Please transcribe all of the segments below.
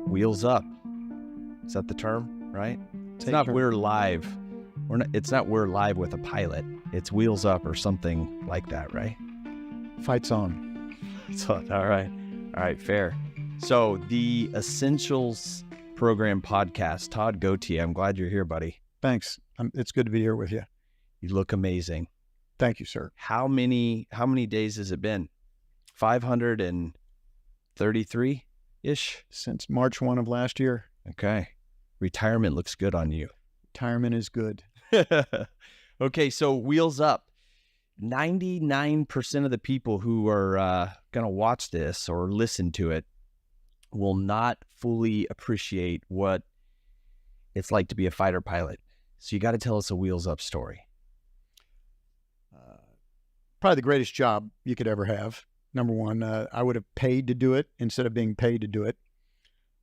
Wheels up. Is that the term, right? It's not we're live. It's not we're live with a pilot. It's wheels up or something like that, right? Fight's on. So, all right. All right, fair. So the Essentials Program podcast, Todd Gauthier, I'm glad you're here, buddy. Thanks. It's good to be here with you. You look amazing. Thank you, sir. How many days has it been? 533-ish? Since March 1 of last year. Okay. Retirement looks good on you. Retirement is good. Okay, so wheels up. 99% of the people who are going to watch this or listen to it will not fully appreciate what it's like to be a fighter pilot. So you got to tell us a wheels up story. Probably the greatest job you could ever have. Number one, I would have paid to do it instead of being paid to do it.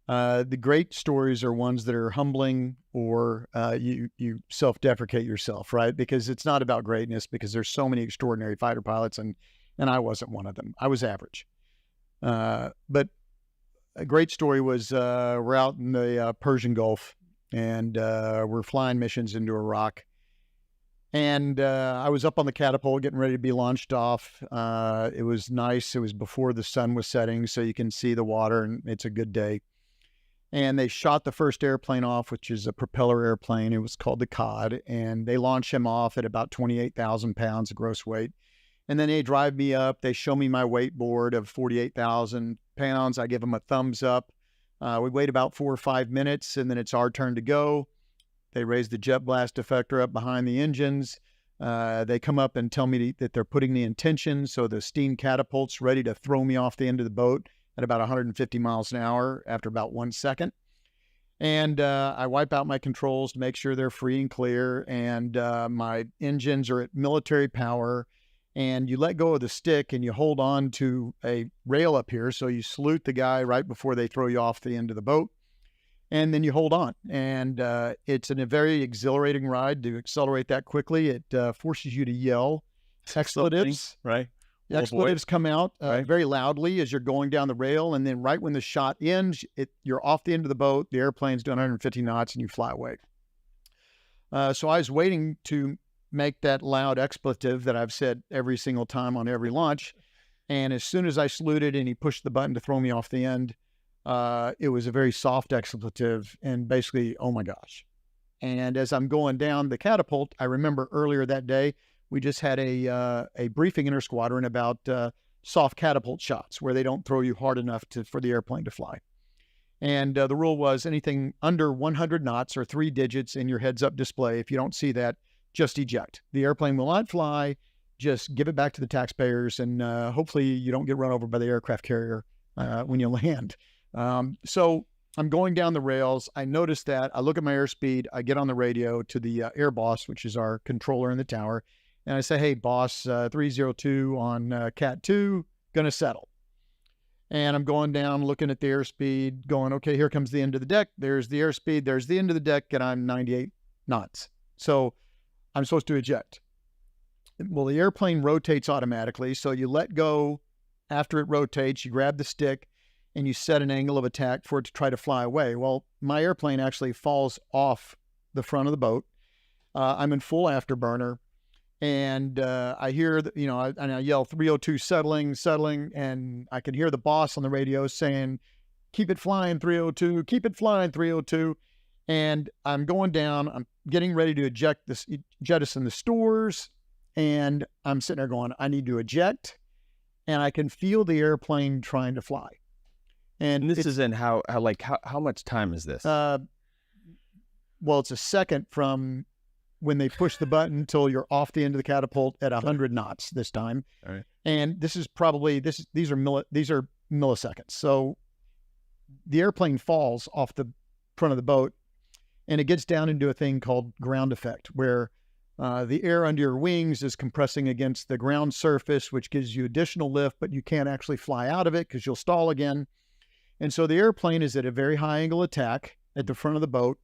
The great stories are ones that are humbling or you self-deprecate yourself, right? Because it's not about greatness, because there's so many extraordinary fighter pilots, and I wasn't one of them. I was average. But a great story was we're out in the Persian Gulf, and we're flying missions into Iraq. And I was up on the catapult getting ready to be launched off. It was nice. It was before the sun was setting, so you can see the water, and it's a good day. And they shot the first airplane off, which is a propeller airplane. It was called the COD, and they launched him off at about 28,000 pounds of gross weight. And then they drive me up. They show me my weight board of 48,000 pounds. I give them a thumbs up. We wait about 4 or 5 minutes, and then it's our turn to go. They raise the jet blast effector up behind the engines. They come up and tell me that they're putting the intention, so the steam catapult's ready to throw me off the end of the boat at about 150 miles an hour after about 1 second. And I wipe out my controls to make sure they're free and clear, and my engines are at military power. And you let go of the stick and you hold on to a rail up here, so you salute the guy right before they throw you off the end of the boat. And then you hold on. And it's a very exhilarating ride to accelerate that quickly. It forces you to yell expletives. Right. Expletives come out very loudly as you're going down the rail. And then right when the shot ends, you're off the end of the boat. The airplane's doing 150 knots and you fly away. So I was waiting to make that loud expletive that I've said every single time on every launch. And as soon as I saluted and he pushed the button to throw me off the end, it was a very soft expletive and basically, oh my gosh. And as I'm going down the catapult, I remember earlier that day, we just had a briefing in our squadron about soft catapult shots where they don't throw you hard enough for the airplane to fly. And the rule was anything under 100 knots or 3 digits in your heads-up display, if you don't see that, just eject. The airplane will not fly. Just give it back to the taxpayers, and hopefully you don't get run over by the aircraft carrier when you land. So I'm going down the rails. I notice that. I look at my airspeed. I get on the radio to the air boss, which is our controller in the tower. And I say, hey, boss, 302 on Cat 2, going to settle. And I'm going down, looking at the airspeed, going, okay, here comes the end of the deck. There's the airspeed. There's the end of the deck, and I'm 98 knots. So I'm supposed to eject. Well, the airplane rotates automatically. So you let go after it rotates. You grab the stick, and you set an angle of attack for it to try to fly away. Well, my airplane actually falls off the front of the boat. I'm in full afterburner, and I hear, and I yell 302 settling, and I can hear the boss on the radio saying, keep it flying 302, keep it flying 302. And I'm going down, I'm getting ready to jettison the stores, and I'm sitting there going, I need to eject, and I can feel the airplane trying to fly. And this is in how much time is this? Well, it's a second from when they push the button until you're off the end of the catapult at 100 knots this time. All right. And this is probably these are milliseconds. So the airplane falls off the front of the boat, and it gets down into a thing called ground effect, where the air under your wings is compressing against the ground surface, which gives you additional lift, but you can't actually fly out of it because you'll stall again. And so the airplane is at a very high angle attack at the front of the boat,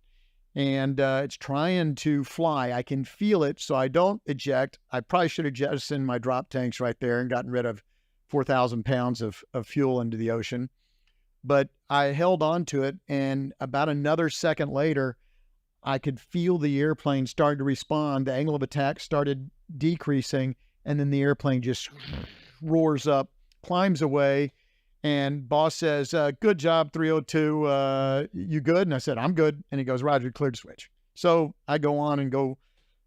and it's trying to fly. I can feel it, so I don't eject. I probably should have jettisoned my drop tanks right there and gotten rid of 4,000 pounds of fuel into the ocean. But I held on to it, and about another second later, I could feel the airplane start to respond. The angle of attack started decreasing, and then the airplane just roars up, climbs away, and boss says, good job, 302. You good? And I said, I'm good. And he goes, Roger, cleared switch. So I go on and go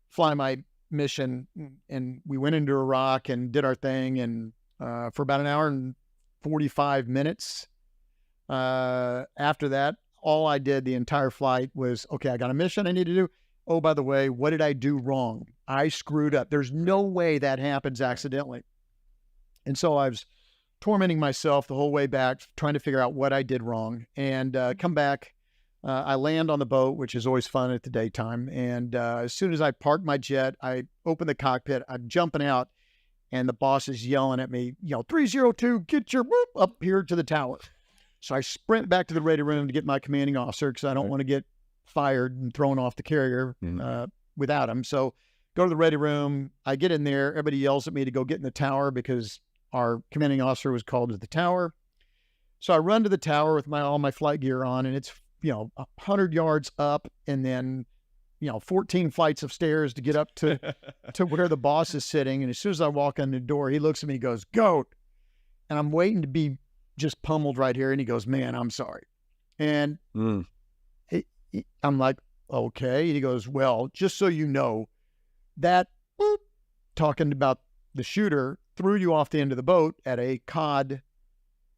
fly my mission, and we went into Iraq and did our thing. And for about an hour and 45 minutes after that, all I did the entire flight was, okay, I got a mission I need to do. Oh, by the way, what did I do wrong? I screwed up. There's no way that happens accidentally. And so I was tormenting myself the whole way back, trying to figure out what I did wrong, and come back. I land on the boat, which is always fun at the daytime. And as soon as I park my jet, I open the cockpit, I'm jumping out, and the boss is yelling at me, 302, get your whoop up here to the tower. So I sprint back to the radio room to get my commanding officer, because I don't want to get fired and thrown off the carrier without him. So go to the radio room. I get in there. Everybody yells at me to go get in the tower because our commanding officer was called to the tower. So I run to the tower with all my flight gear on, and it's 100 yards up, and then 14 flights of stairs to get up to where the boss is sitting. And as soon as I walk in the door, he looks at me and goes, "Goat." And I'm waiting to be just pummeled right here. And he goes, "Man, I'm sorry." And I'm like, "Okay." And he goes, "Well, just so you know, that talking about the shooter threw you off the end of the boat at a COD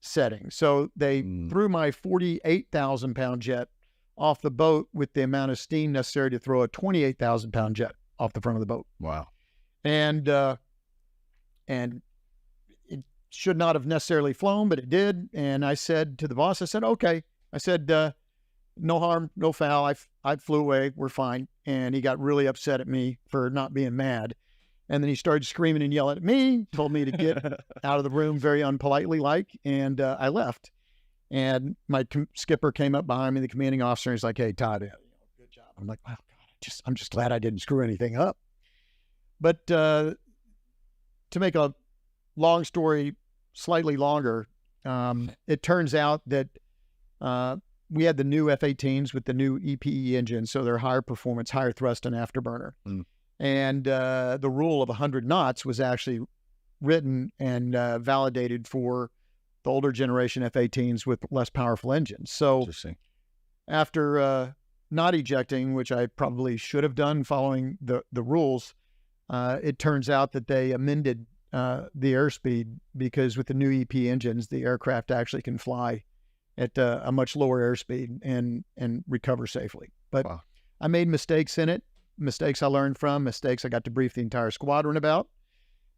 setting. So they threw my 48,000 pound jet off the boat with the amount of steam necessary to throw a 28,000 pound jet off the front of the boat." Wow. And it should not have necessarily flown, but it did. And I said to the boss, I said, "Okay." I said, "No harm, no foul. I flew away. We're fine." And he got really upset at me for not being mad. And then he started screaming and yelling at me, told me to get out of the room very unpolitely and I left. And my skipper came up behind me, the commanding officer, and he's like, "Hey, Todd, good job." I'm like, "Wow, God, I'm just glad I didn't screw anything up." But to make a long story slightly longer, it turns out that we had the new F-18s with the new EPE engine, so they're higher performance, higher thrust and afterburner. And the rule of 100 knots was actually written and validated for the older generation F-18s with less powerful engines. So after not ejecting, which I probably should have done following the rules, it turns out that they amended the airspeed, because with the new EP engines, the aircraft actually can fly at a much lower airspeed and recover safely. But wow. I made mistakes in it. Mistakes I learned from, mistakes I got to brief the entire squadron about.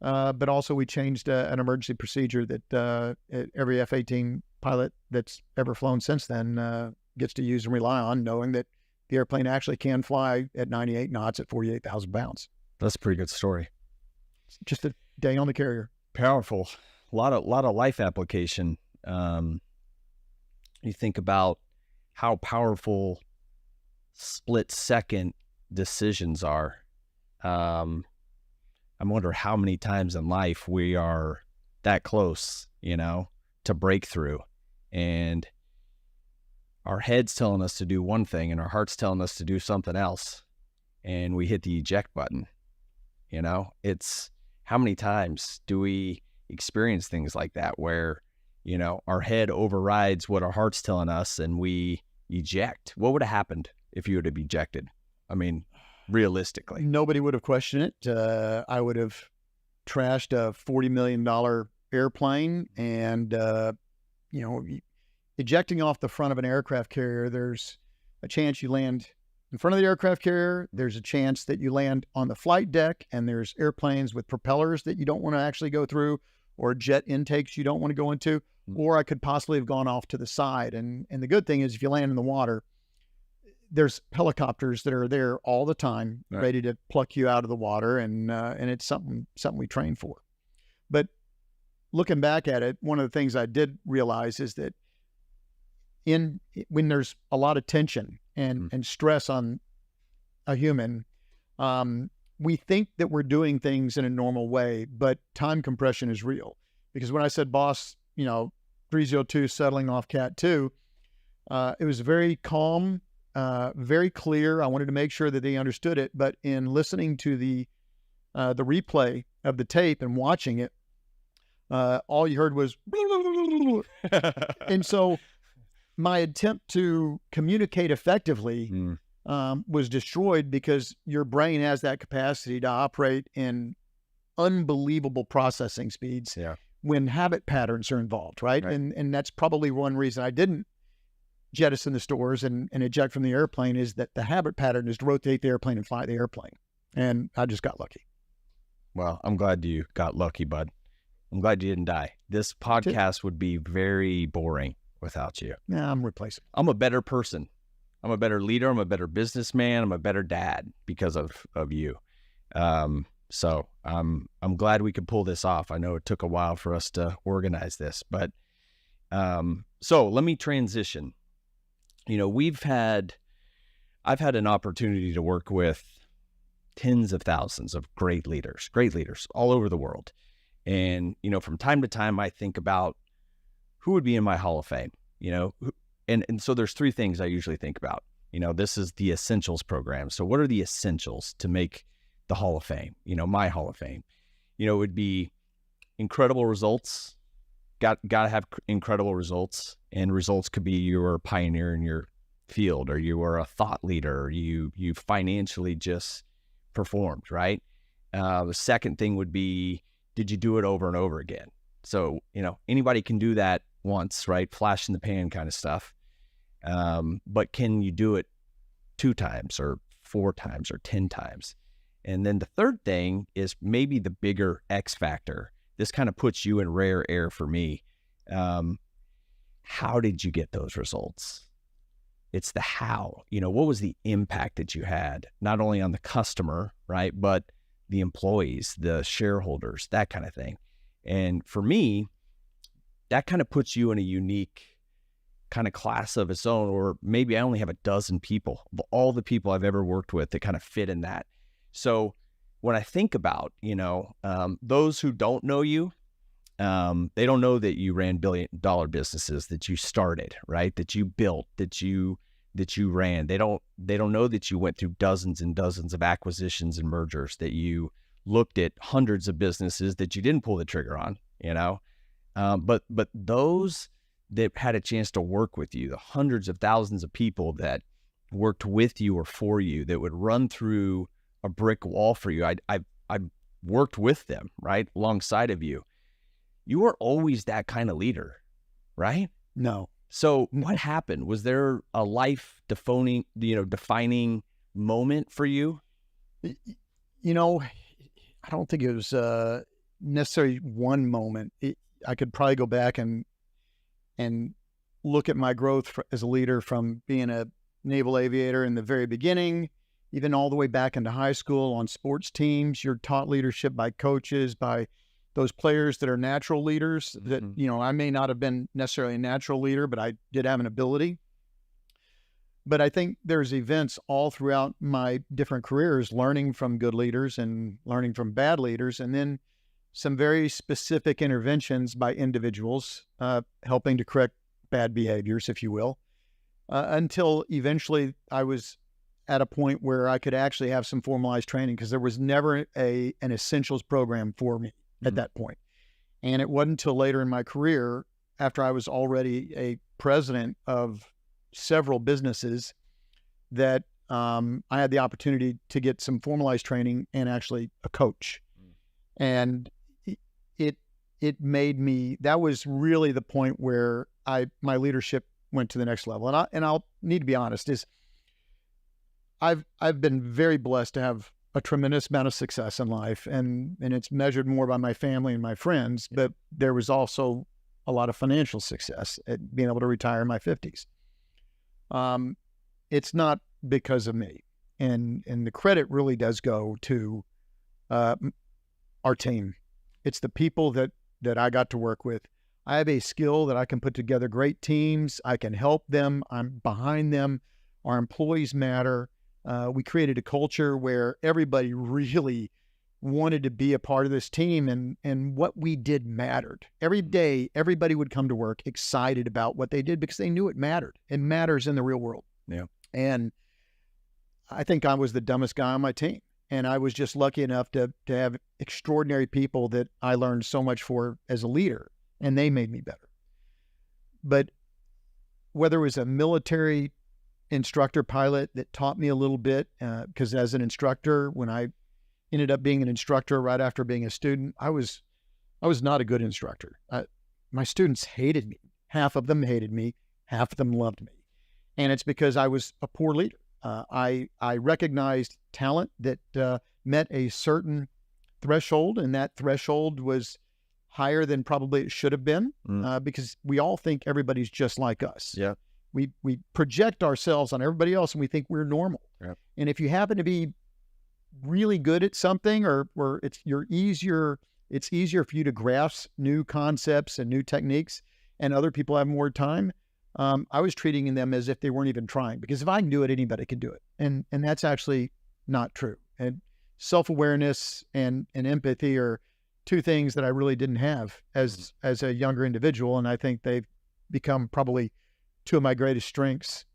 But also we changed an emergency procedure that every F-18 pilot that's ever flown since then gets to use and rely on, knowing that the airplane actually can fly at 98 knots at 48,000 pounds. That's a pretty good story. It's just a day on the carrier. Powerful. A lot of life application. You think about how powerful split second decisions are. I wonder how many times in life we are that close, to breakthrough, and our head's telling us to do one thing and our heart's telling us to do something else, and we hit the eject button. It's how many times do we experience things like that where, our head overrides what our heart's telling us and we eject? What would have happened if you would have ejected? I mean, realistically, nobody would have questioned it. I would have trashed a $40 million airplane, and, ejecting off the front of an aircraft carrier, there's a chance you land in front of the aircraft carrier. There's a chance that you land on the flight deck, and there's airplanes with propellers that you don't want to actually go through, or jet intakes you don't want to go into, or I could possibly have gone off to the side. And the good thing is, if you land in the water, there's helicopters that are there all the time, right, ready to pluck you out of the water, and it's something we train for. But looking back at it, one of the things I did realize is that when there's a lot of tension and stress on a human, we think that we're doing things in a normal way, but time compression is real. because when I said boss, 302 settling off Cat 2, it was very calm, very clear. I wanted to make sure that they understood it. But in listening to the replay of the tape and watching it, all you heard was, and so my attempt to communicate effectively was destroyed, because your brain has that capacity to operate in unbelievable processing speeds when habit patterns are involved, right? And that's probably one reason I didn't jettison the stores and eject from the airplane, is that the habit pattern is to rotate the airplane and fly the airplane. And I just got lucky. Well, I'm glad you got lucky, bud. I'm glad you didn't die. This podcast would be very boring without you. Yeah, I'm replaceable. I'm a better person. I'm a better leader. I'm a better businessman. I'm a better dad because of you. So I'm glad we could pull this off. I know it took a while for us to organize this, but so let me transition. I've had an opportunity to work with tens of thousands of great leaders all over the world. And, from time to time, I think about who would be in my Hall of Fame, and so there's three things I usually think about. This is the essentials program. So what are the essentials to make the Hall of Fame, my Hall of Fame? It would be incredible results. Got to have incredible results, and results could be you were a pioneer in your field, or you were a thought leader, or you financially just performed, right? The second thing would be, did you do it over and over again? So, anybody can do that once, right? Flash in the pan kind of stuff. But can you do it 2 times or 4 times or 10 times? And then the third thing is maybe the bigger X factor. This kind of puts you in rare air for me. How did you get those results? It's the how. What was the impact that you had, not only on the customer, right, but the employees, the shareholders, that kind of thing. And for me, that kind of puts you in a unique kind of class of its own, or maybe I only have a dozen people of all the people I've ever worked with that kind of fit in that. So when I think about, those who don't know you, they don't know that you ran billion-dollar businesses, that you started, right? That you built, that you ran. They don't know that you went through dozens and dozens of acquisitions and mergers, that you looked at hundreds of businesses that you didn't pull the trigger on, but those that had a chance to work with you, the hundreds of thousands of people that worked with you or for you, that would run through a brick wall for you. I worked with them, right, alongside of you. You were always that kind of leader, right? No. So what happened? Was there a life defining moment for you? I don't think it was necessarily one moment. I could probably go back and look at my growth as a leader, from being a naval aviator in the very beginning, even all the way back into high school on sports teams. You're taught leadership by coaches, by those players that are natural leaders that, I may not have been necessarily a natural leader, but I did have an ability. But I think there's events all throughout my different careers, learning from good leaders and learning from bad leaders, and then some very specific interventions by individuals, helping to correct bad behaviors, if you will, until eventually I was at a point where I could actually have some formalized training, because there was never an essentials program for me at that point. And it wasn't until later in my career, after I was already a president of several businesses, that I had the opportunity to get some formalized training and actually a coach. And it made me, that was really the point where my leadership went to the next level. And I'll need to be honest, is I've been very blessed to have a tremendous amount of success in life, and it's measured more by my family and my friends, but there was also a lot of financial success at being able to retire in my 50s. It's not because of me, and the credit really does go to our team. It's the people that I got to work with. I have a skill that I can put together great teams. I can help them. I'm behind them. Our employees matter. We created a culture where everybody really wanted to be a part of this team, and what we did mattered. Every day, everybody would come to work excited about what they did because they knew it mattered. It matters in the real world. Yeah. And I think I was the dumbest guy on my team. And I was just lucky enough to have extraordinary people that I learned so much for as a leader, and they made me better. But whether it was a military instructor pilot that taught me a little bit, because as an instructor, when I ended up being an instructor right after being a student, I was not a good instructor. My students hated me. Half of them hated me. Half of them loved me. And it's because I was a poor leader. I recognized talent that met a certain threshold, and that threshold was higher than probably it should have been, because we all think everybody's just like us. Yeah. We project ourselves on everybody else, and we think we're normal. Yeah. And if you happen to be really good at something, or it's easier for you to grasp new concepts and new techniques, and other people have more time, I was treating them as if they weren't even trying, because if I can do it, anybody can do it. And that's actually not true. And self-awareness and empathy are two things that I really didn't have as a younger individual. And I think they've become probably two of my greatest strengths.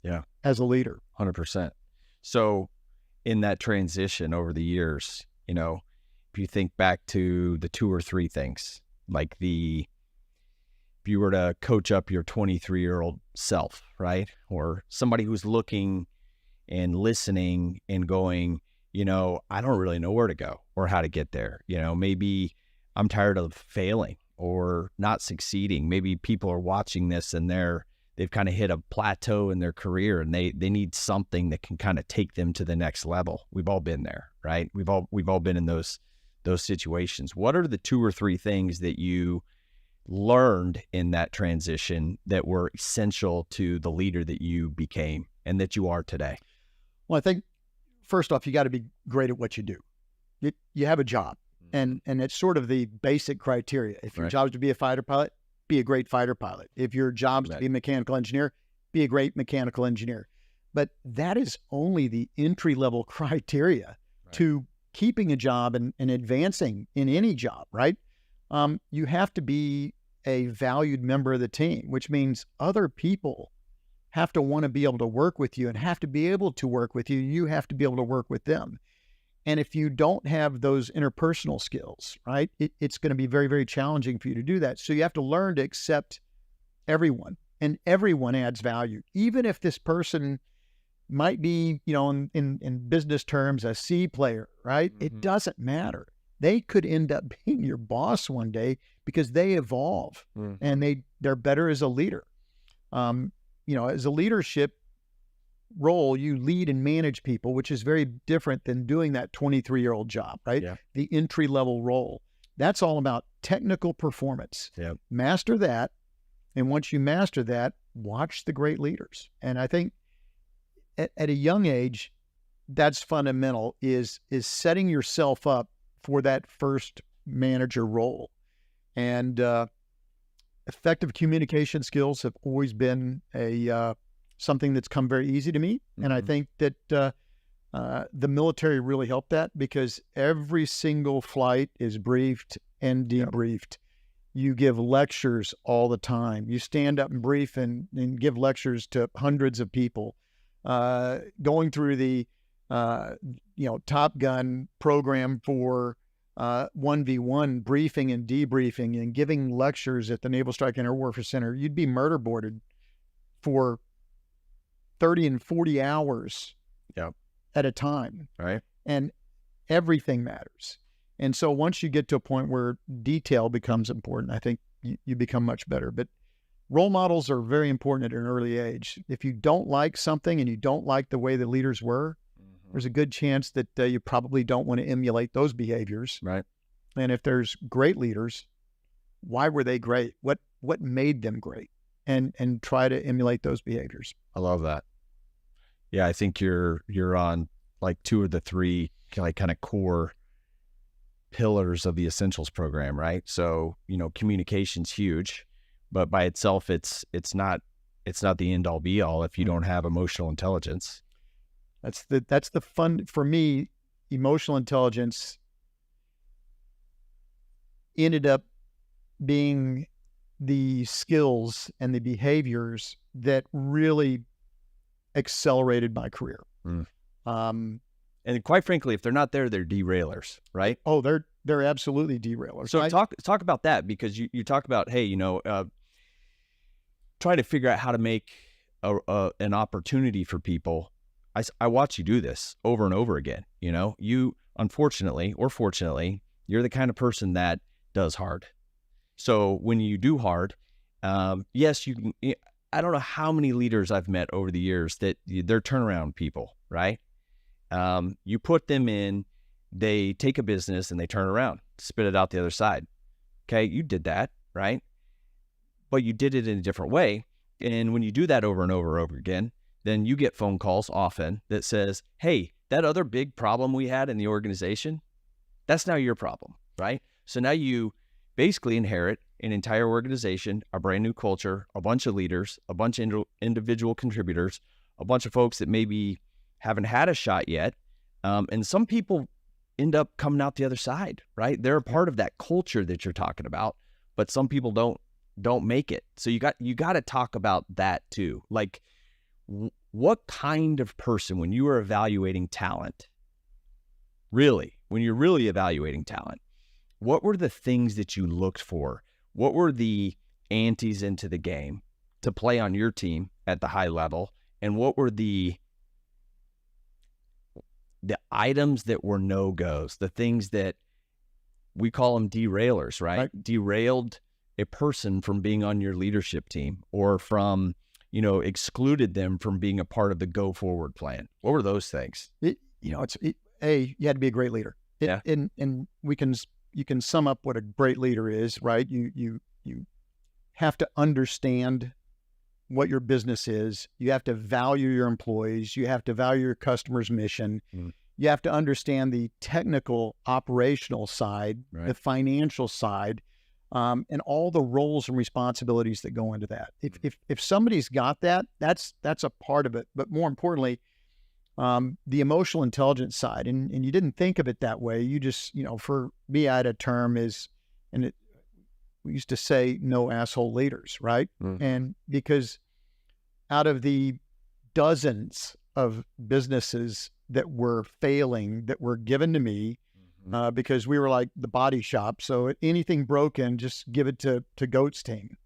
Yeah. As a leader. 100%. So in that transition over the years, if you think back to the 2 or 3 things, like if you were to coach up your 23-year-old self, right? Or somebody who's looking and listening and going, I don't really know where to go or how to get there. Maybe I'm tired of failing or not succeeding. Maybe people are watching this and they've kind of hit a plateau in their career, and they need something that can kind of take them to the next level. We've all been there, right? We've all been in those situations. What are the 2 or 3 things that you learned in that transition that were essential to the leader that you became and that you are today? Well, I think first off, you got to be great at what you do. You have a job, and it's sort of the basic criteria. If your job is to be a fighter pilot, be a great fighter pilot. If your job is to be a mechanical engineer, be a great mechanical engineer. But that is only the entry-level criteria to keeping a job and advancing in any job, right? You have to be a valued member of the team, which means other people have to want to be able to work with you and have to be able to work with you. You have to be able to work with them. And if you don't have those interpersonal skills, right, it's going to be very, very challenging for you to do that. So you have to learn to accept everyone, and everyone adds value. Even if this person might be, in business terms, a C player, right? It doesn't matter. They could end up being your boss one day because they evolve and they're better as a leader. As a leadership role, you lead and manage people, which is very different than doing that 23-year-old job, right? Yeah. The entry-level role. That's all about technical performance. Yeah. Master that. And once you master that, watch the great leaders. And I think at a young age, that's fundamental, is setting yourself up for that first manager role. And effective communication skills have always been something that's come very easy to me. And I think that the military really helped that, because every single flight is briefed and debriefed. You give lectures all the time. You stand up and brief and give lectures to hundreds of people. Going through the Top Gun program for 1v1 briefing and debriefing and giving lectures at the Naval Strike and Air Warfare Center, you'd be murder boarded for 30 and 40 hours at a time. Right. And everything matters. And so once you get to a point where detail becomes important, I think you become much better. But role models are very important at an early age. If you don't like something and you don't like the way the leaders were, there's a good chance that you probably don't want to emulate those behaviors. Right. And if there's great leaders, why were they great? What made them great? And try to emulate those behaviors. I love that. Yeah, I think you're on like 2 of the 3 kind of core pillars of the Essentials program, right? So, communication's huge, but by itself, it's not the end all be all if you don't have emotional intelligence. That's the fun for me. Emotional intelligence ended up being the skills and the behaviors that really accelerated my career. And quite frankly, if they're not there, they're derailers, right? Oh, they're absolutely derailers. So talk about that, because you talk about, hey, trying to figure out how to make an opportunity for people. I watch you do this over and over again. You, unfortunately or fortunately, you're the kind of person that does hard. So when you do hard, yes, you can. I don't know how many leaders I've met over the years that they're turnaround people, right? You put them in, they take a business and they turn around, spit it out the other side. Okay, you did that, right? But you did it in a different way. And when you do that over and over again, then you get phone calls often that says, hey, that other big problem we had in the organization, that's now your problem, right? So now you basically inherit an entire organization, a brand new culture, a bunch of leaders, a bunch of individual contributors, a bunch of folks that maybe haven't had a shot yet. And some people end up coming out the other side, right? They're a part of that culture that you're talking about, but some people don't make it. So you got to talk about that too. Like, what kind of person, when you are evaluating talent, when you're really evaluating talent, what were the things that you looked for? What were the antes into the game to play on your team at the high level? And what were the items that were no-goes, the things that we call them derailers, right? Derailed a person from being on your leadership team, or from, excluded them from being a part of the go forward plan. What were those things? You had to be a great leader. And you can sum up what a great leader is, right? You have to understand what your business is. You have to value your employees. You have to value your customer's mission. You have to understand the technical, operational side, the financial side, and all the roles and responsibilities that go into that. If somebody's got that, that's a part of it. But more importantly, the emotional intelligence side, and you didn't think of it that way. You just, for me, I had a term we used to say no asshole leaders, right? And because out of the dozens of businesses that were failing, that were given to me, because we were like the body shop. So anything broken, just give it to Goat's team.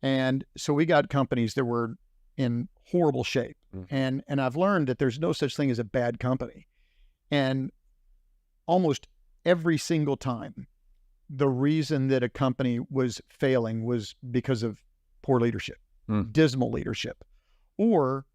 And so we got companies that were in horrible shape. And I've learned that there's no such thing as a bad company. And almost every single time, the reason that a company was failing was because of poor leadership, dismal leadership, or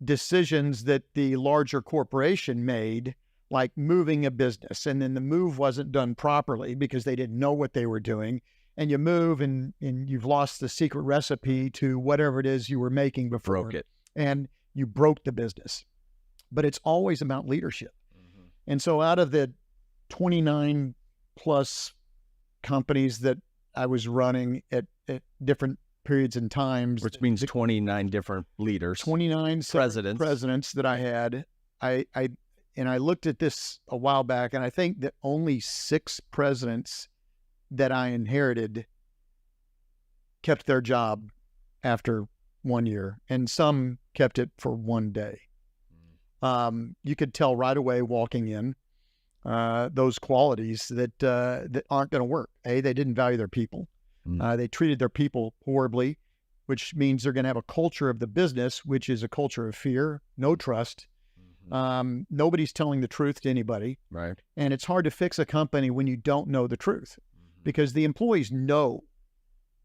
decisions that the larger corporation made, like moving a business, and then the move wasn't done properly because they didn't know what they were doing. And you move and you've lost the secret recipe to whatever it is you were making before. Broke it. And you broke the business. But it's always about leadership. And so out of the 29 plus companies that I was running at different periods and times, which means 29 different leaders, 29 presidents that I had, I looked at this a while back, and I think that only 6 presidents that I inherited kept their job after 1 year, and some kept it for 1 day. You could tell right away walking in those qualities that aren't going to work. They didn't value their people. They treated their people horribly, which means they're going to have a culture of the business, which is a culture of fear, no trust. Nobody's telling the truth to anybody. Right. And it's hard to fix a company when you don't know the truth, because the employees know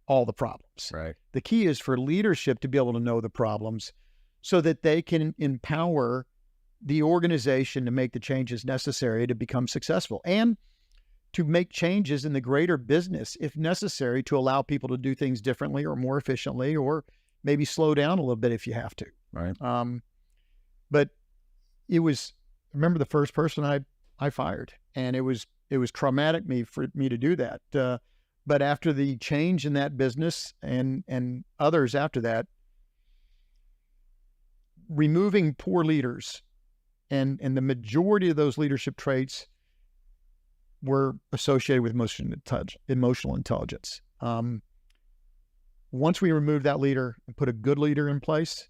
all the problems. Right. The key is for leadership to be able to know the problems so that they can empower the organization to make the changes necessary to become successful, and to make changes in the greater business if necessary, to allow people to do things differently or more efficiently, or maybe slow down a little bit if you have to. Right. But I remember the first person I fired, and it was traumatic for me to do that. But after the change in that business and others after that, removing poor leaders and the majority of those leadership traits were associated with emotional intelligence. Once we removed that leader and put a good leader in place,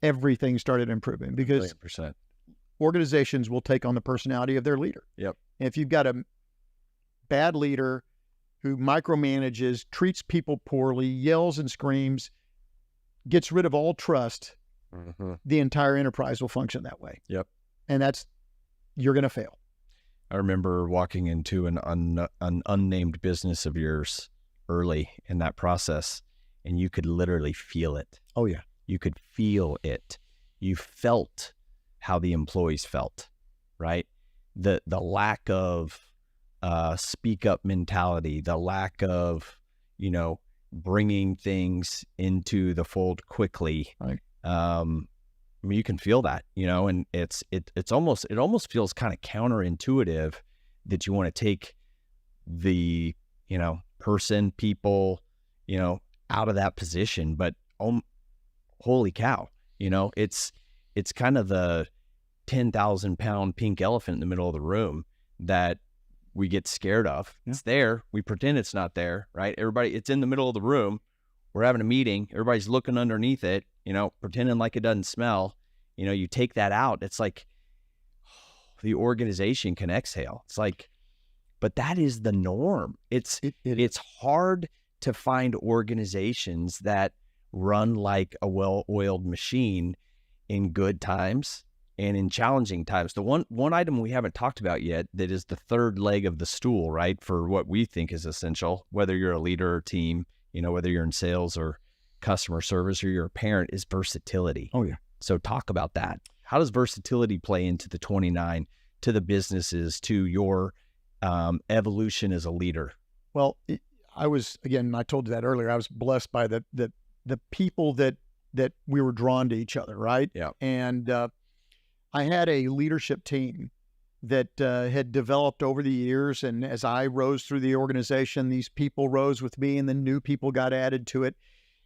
everything started improving because 100%. organizations will take on the personality of their leader. Yep. And if you've got a bad leader who micromanages, treats people poorly, yells and screams, gets rid of all trust, the entire enterprise will function that way. Yep. And you're going to fail. I remember walking into an unnamed business of yours early in that process, and you could literally feel it. Oh, yeah. You could feel it. You felt how the employees felt, right? The lack of speak up mentality, the lack of, bringing things into the fold quickly. Right. I mean, you can feel that, and it almost feels kind of counterintuitive that you want to take the, person, people, out of that position, but holy cow, it's kind of the 10,000 pound pink elephant in the middle of the room that we get scared of. Yeah. It's there. We pretend it's not there, right? It's in the middle of the room. We're having a meeting. Everybody's looking underneath it, pretending like it doesn't smell. You take that out. It's like the organization can exhale. It's like, but that is the norm. It's hard to find organizations that run like a well-oiled machine in good times and in challenging times. The one item we haven't talked about yet that is the third leg of the stool, right, for what we think is essential, whether you're a leader or team, whether you're in sales or customer service or you're a parent, is versatility. Oh, yeah. So talk about that. How does versatility play into the 29, to the businesses, to your evolution as a leader? Well, I told you that earlier, I was blessed by the people that we were drawn to each other, right? Yeah. And I had a leadership team that had developed over the years. And as I rose through the organization, these people rose with me and then new people got added to it.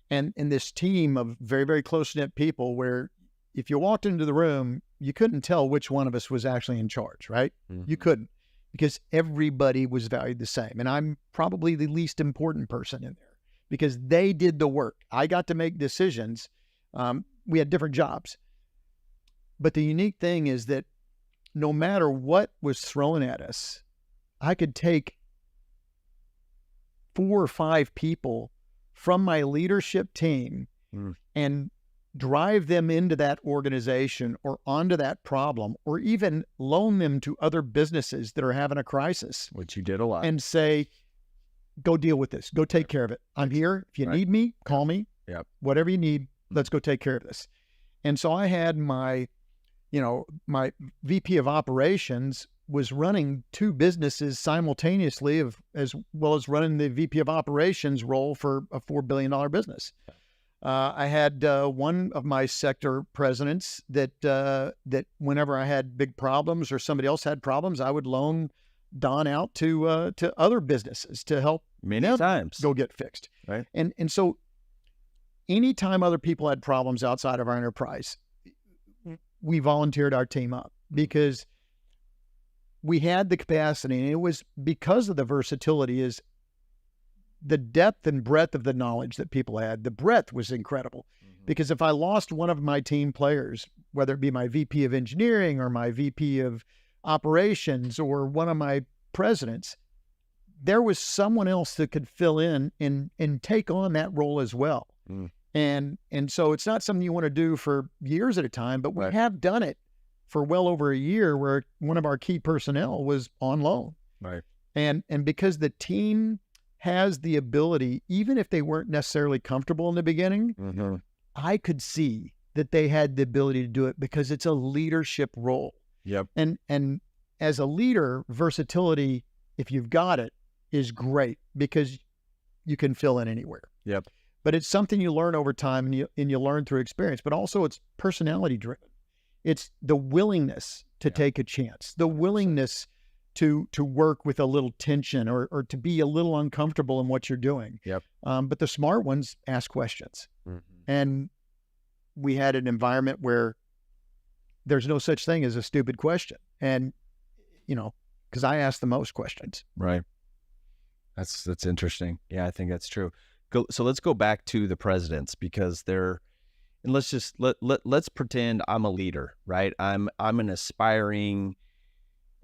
And this team of very, very close-knit people where if you walked into the room, you couldn't tell which one of us was actually in charge, right? Mm-hmm. You couldn't, because everybody was valued the same. And I'm probably the least important person in there because they did the work. I got to make decisions. We had different jobs. But the unique thing is that no matter what was thrown at us, I could take 4 or 5 people from my leadership team and drive them into that organization or onto that problem, or even loan them to other businesses that are having a crisis. Which you did a lot. And say, go deal with this. Go take care of it. I'm here. If you need me, call me. Yep. Whatever you need, let's go take care of this. And so I had my VP of operations was running 2 businesses simultaneously, as well as running the VP of operations role for a $4 billion business. I had one of my sector presidents that whenever I had big problems or somebody else had problems, I would loan Don out to other businesses to help many times go get fixed. Right. And so anytime other people had problems outside of our enterprise, we volunteered our team up because we had the capacity, and it was because of the versatility, is the depth and breadth of the knowledge that people had. The breadth was incredible because if I lost one of my team players, whether it be my VP of engineering or my VP of operations or one of my presidents, there was someone else that could fill in and take on that role as well. And so it's not something you want to do for years at a time, but we have done it for well over a year where one of our key personnel was on loan. Right. And because the team has the ability, even if they weren't necessarily comfortable in the beginning, I could see that they had the ability to do it because it's a leadership role. Yep. And as a leader, versatility, if you've got it, is great because you can fill in anywhere. Yep. But it's something you learn over time and you learn through experience, but also it's personality driven. It's the willingness to take a chance, the willingness to work with a little tension or to be a little uncomfortable in what you're doing. Yep. But the smart ones ask questions. And we had an environment where there's no such thing as a stupid question. And, because I ask the most questions. Right. That's interesting. Yeah, I think that's true. So let's go back to the presidents, because and let's just let's pretend I'm a leader, right? I'm an aspiring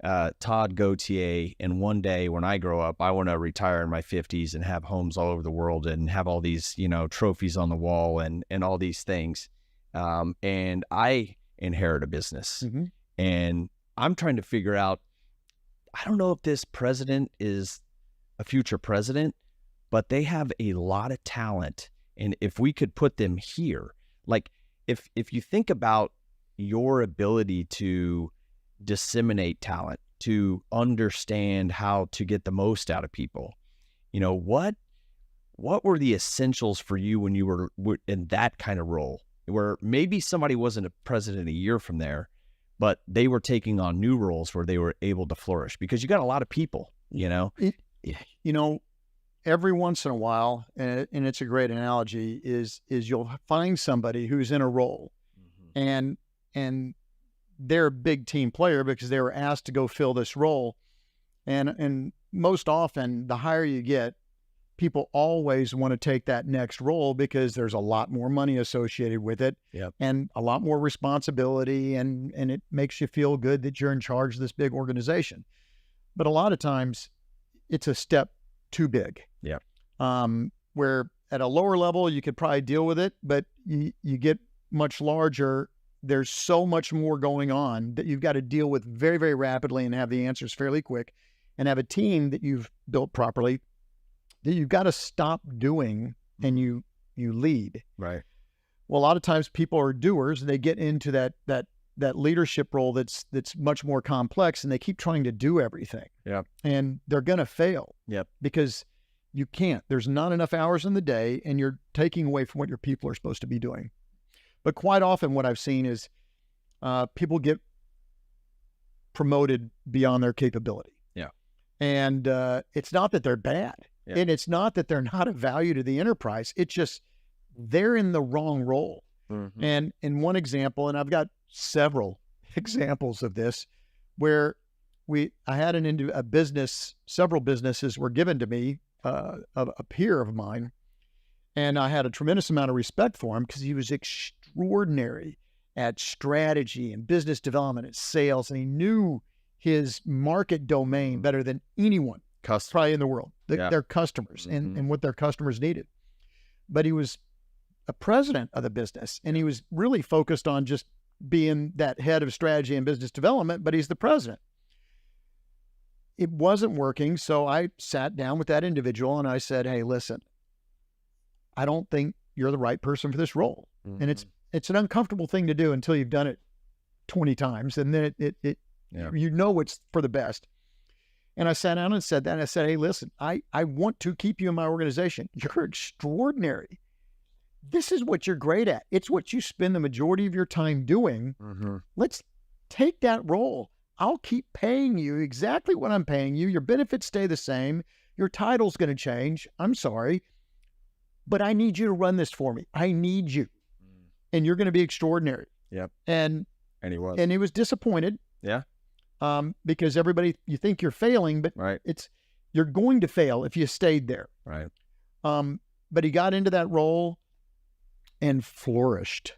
Todd Gautier, and one day when I grow up, I want to retire in my 50s and have homes all over the world and have all these, trophies on the wall and all these things. And I inherit a business, and I'm trying to figure out, I don't know if this president is a future president, but they have a lot of talent. And if we could put them here, like if you think about your ability to disseminate talent, to understand how to get the most out of people, what were the essentials for you when you were in that kind of role, where maybe somebody wasn't a president a year from there, but they were taking on new roles where they were able to flourish? Because you got a lot of people, every once in a while, and it's a great analogy, is you'll find somebody who's in a role, and they're a big team player because they were asked to go fill this role. And most often, the higher you get, people always want to take that next role because there's a lot more money associated with it, and a lot more responsibility, and it makes you feel good that you're in charge of this big organization. But a lot of times, it's a step too big. Where at a lower level, you could probably deal with it, but you get much larger, there's so much more going on that you've got to deal with very, very rapidly and have the answers fairly quick, and have a team that you've built properly that you've got to stop doing, and you lead. Right. Well, a lot of times people are doers, and they get into that leadership role that's much more complex, and they keep trying to do everything. And they're going to fail. Because you can't. There's not enough hours in the day, and you're taking away from what your people are supposed to be doing. But quite often what I've seen is people get promoted beyond their capability. And it's not that they're bad. And it's not that they're not of value to the enterprise. It's just they're in the wrong role. And in one example, and I've got several examples of this, where I had a business, several businesses were given to me, a peer of mine, and I had a tremendous amount of respect for him because he was extraordinary at strategy and business development and sales, and he knew his market domain better than anyone probably in the world, their customers and what their customers needed. But he was a president of the business, and he was really focused on just being that head of strategy and business development, but he's the president. It wasn't working, so I sat down with that individual and I said, hey, listen, I don't think you're the right person for this role. And it's an uncomfortable thing to do until you've done it 20 times, and then it's for the best. And I sat down and said that, and I said, hey, listen, I want to keep you in my organization. You're extraordinary. This is what you're great at. It's what you spend the majority of your time doing. Let's take that role. I'll keep paying you exactly what I'm paying you. Your benefits stay the same. Your title's going to change. I'm sorry, but I need you to run this for me. I need you. And you're going to be extraordinary. And he was disappointed. Because everybody, you think you're failing, but you're going to fail if you stayed there. But he got into that role and flourished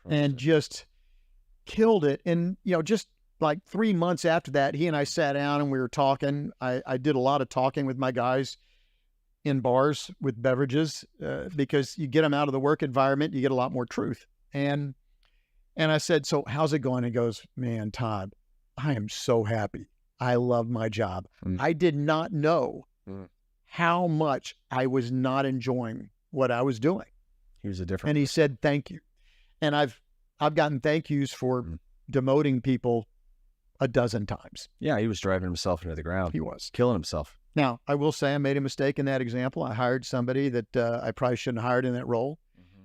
and just killed it. And, just like 3 months after that, he and I sat down and we were talking. I did a lot of talking with my guys in bars with beverages, because you get them out of the work environment, you get a lot more truth. And I said, so how's it going? He goes, man, Todd, I am so happy. I love my job. I did not know how much I was not enjoying what I was doing. He was a different. And he said, thank you. And I've gotten thank yous for demoting people a dozen times. Yeah, he was driving himself into the ground. He was killing himself. Now, I will say I made a mistake in that example. I hired somebody that I probably shouldn't have hired in that role.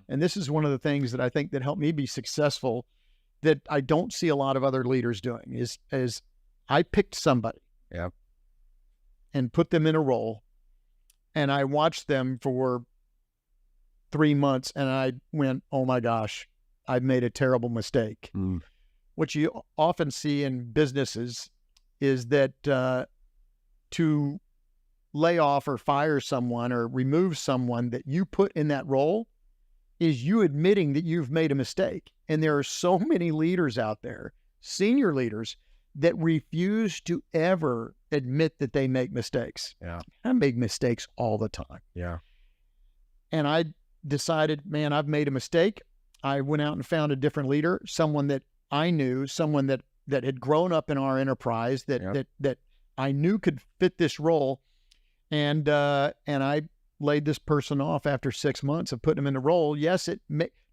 And this is one of the things that I think that helped me be successful that I don't see a lot of other leaders doing is I picked somebody and put them in a role, and I watched them for 3 months, and I went, oh my gosh, I've made a terrible mistake. What you often see in businesses is that to lay off or fire someone or remove someone that you put in that role is you admitting that you've made a mistake. And there are so many leaders out there, senior leaders, that refuse to ever admit that they make mistakes. Yeah. I make mistakes all the time. Yeah. And I decided, man, I've made a mistake. I went out and found a different leader, someone that I knew, someone that had grown up in our enterprise, that I knew could fit this role. And I laid this person off after 6 months of putting him in the role. Yes,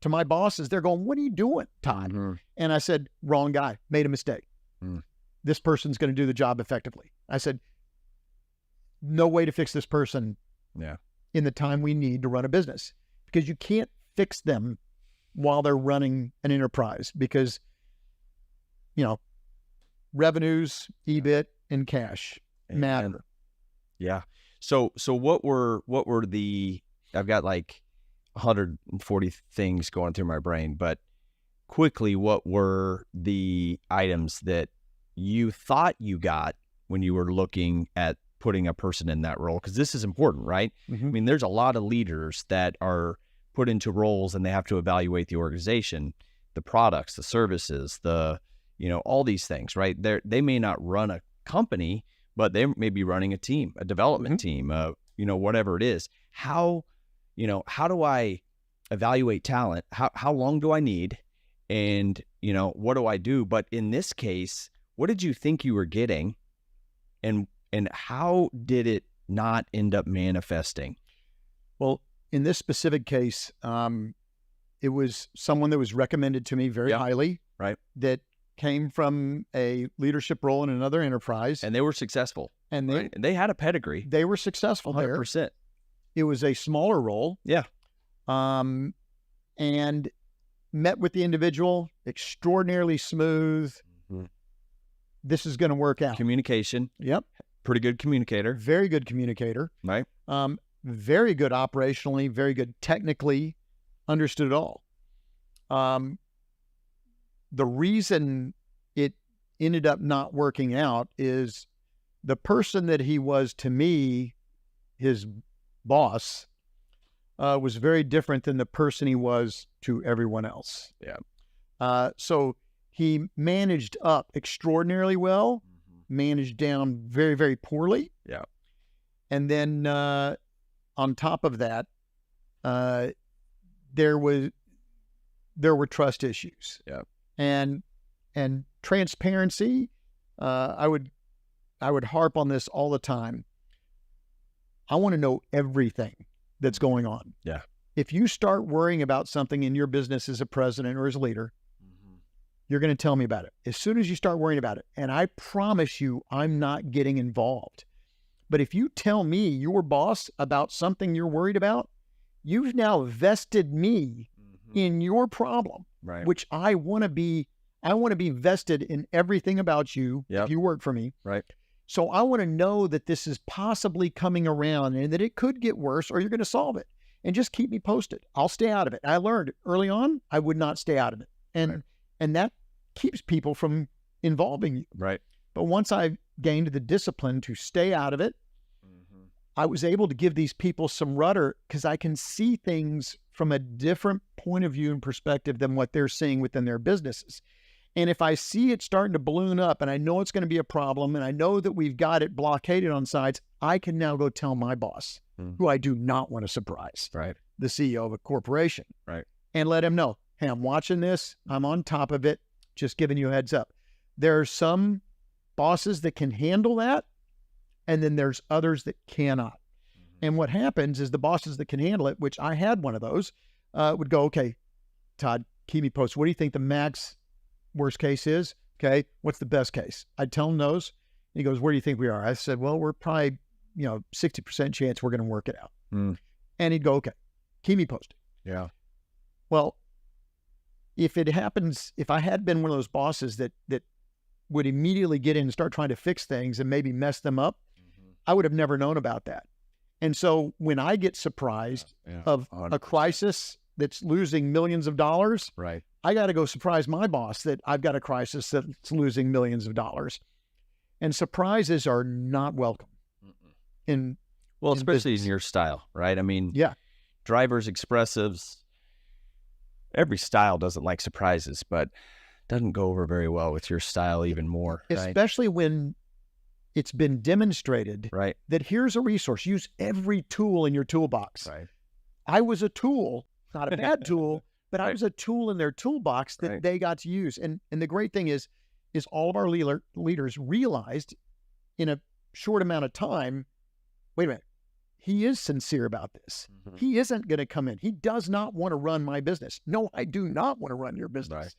to my bosses, they're going, "What are you doing, Todd?" Mm-hmm. And I said, "Wrong guy, made a mistake. This person's going to do the job effectively." I said, "No way to fix this person in the time we need to run a business, because you can't fix them while they're running an enterprise, because, revenues, EBIT, and cash matter." Yeah. So what were I've got like 140 things going through my brain, but quickly, what were the items that you thought you got when you were looking at putting a person in that role? Because this is important, right? Mm-hmm. I mean, there's a lot of leaders that are put into roles and they have to evaluate the organization, the products, the services, all these things, right? They may not run a company, but they may be running a team, a development team, whatever it is. How do I evaluate talent? How long do I need? And, what do I do? But in this case, what did you think you were getting? And how did it not end up manifesting? Well, in this specific case, it was someone that was recommended to me very highly, right? That came from a leadership role in another enterprise. And they were successful. And they had a pedigree. They were successful 100%. there. It was a smaller role. Yeah. And met with the individual, extraordinarily smooth. Mm-hmm. This is going to work out. Communication. Yep. Pretty good communicator. Very good communicator. Right. Very good operationally, very good technically, understood it all. The reason it ended up not working out is the person that he was to me, his boss, was very different than the person he was to everyone else. Yeah. So he managed up extraordinarily well, managed down very, very poorly. Yeah. And then on top of that, there were trust issues. Yeah. And transparency. I would harp on this all the time. I want to know everything that's going on. Yeah. If you start worrying about something in your business as a president or as a leader, you're going to tell me about it as soon as you start worrying about it. And I promise you, I'm not getting involved. But if you tell me, your boss, about something you're worried about, you've now vested me in your problem, right? Which I want to be vested in everything about you. Yep. If you work for me. Right. So I want to know that this is possibly coming around and that it could get worse, or you're going to solve it, and just keep me posted. I'll stay out of it. I learned early on, I would not stay out of it. And that keeps people from involving you. Right. But once I gained the discipline to stay out of it, I was able to give these people some rudder, because I can see things from a different point of view and perspective than what they're seeing within their businesses. And if I see it starting to balloon up and I know it's going to be a problem and I know that we've got it blockaded on sides, I can now go tell my boss, who I do not want to surprise, right, the CEO of a corporation, right, and let him know, hey, I'm watching this. I'm on top of it. Just giving you a heads up. There are some bosses that can handle that, and then there's others that cannot. And what happens is the bosses that can handle it, which I had one of those, would go, okay, Todd, keep me posted. What do you think the max worst case is? Okay, what's the best case? I'd tell him those. And he goes, where do you think we are? I said, well, we're probably, 60% chance we're going to work it out. And he'd go, okay, keep me posted. Yeah. Well, if it happens, if I had been one of those bosses that would immediately get in and start trying to fix things and maybe mess them up, I would have never known about that. And so when I get surprised of 100%. A crisis that's losing millions of dollars, right, I got to go surprise my boss that I've got a crisis that's losing millions of dollars. And surprises are not welcome in Well, in especially business. in your style, right? I mean, Yeah, drivers, expressives, every style doesn't like surprises, but doesn't go over very well with your style even more, right? especially when it's been demonstrated Right, that here's a resource. Use every tool in your toolbox. right, I was a tool, not a bad tool, but I Right. was a tool in their toolbox that Right. they got to use. And the great thing is all of our leaders realized in a short amount of time, wait a minute, he is sincere about this. Mhm. He isn't going to come in. He does not want to run my business. No, I do not want to run your business. Right.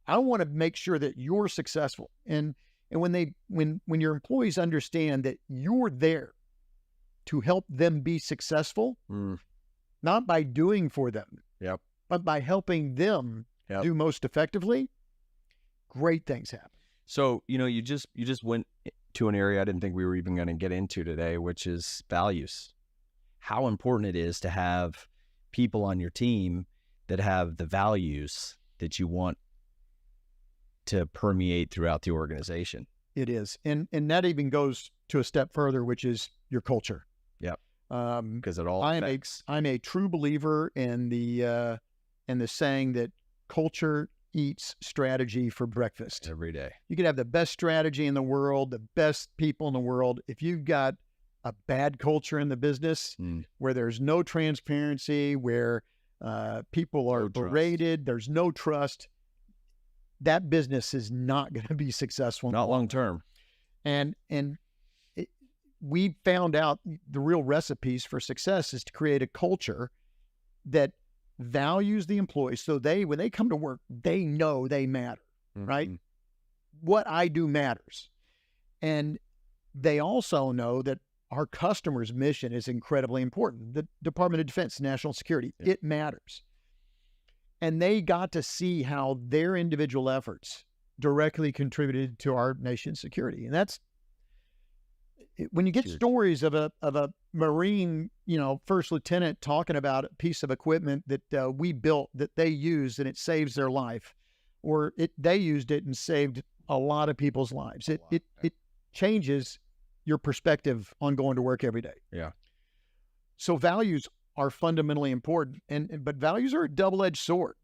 I want to make sure that you're successful. And when your employees understand that you're there to help them be successful, Mm, not by doing for them, Yep. but by helping them Yep. do most effectively, great things happen. So, you just went to an area I didn't think we were even going to get into today, which is values. How important it is to have people on your team that have the values that you want to permeate throughout the organization. It is. And that even goes to a step further, which is your culture. Yep. Um, Because it all I'm affects a true believer in the saying that culture eats strategy for breakfast. every day. You could have the best strategy in the world, the best people in the world. If you've got a bad culture in the business where there's no transparency, where people are No trust. berated, there's no trust, that business is not going to be successful. Not long term. And we found out the real recipes for success is to create a culture that values the employees. So when they come to work, they know they matter, right? Mhm. What I do matters. And they also know that our customer's mission is incredibly important. The Department of Defense, national security, Yeah. it matters. And they got to see how their individual efforts directly contributed to our nation's security. And that's when you get Huge. stories of a Marine, first lieutenant talking about a piece of equipment that we built that they used and it saves their life, or they used it and saved a lot of people's lives. It changes your perspective on going to work every day. Yeah. So values are fundamentally important, but values are a double-edged sword.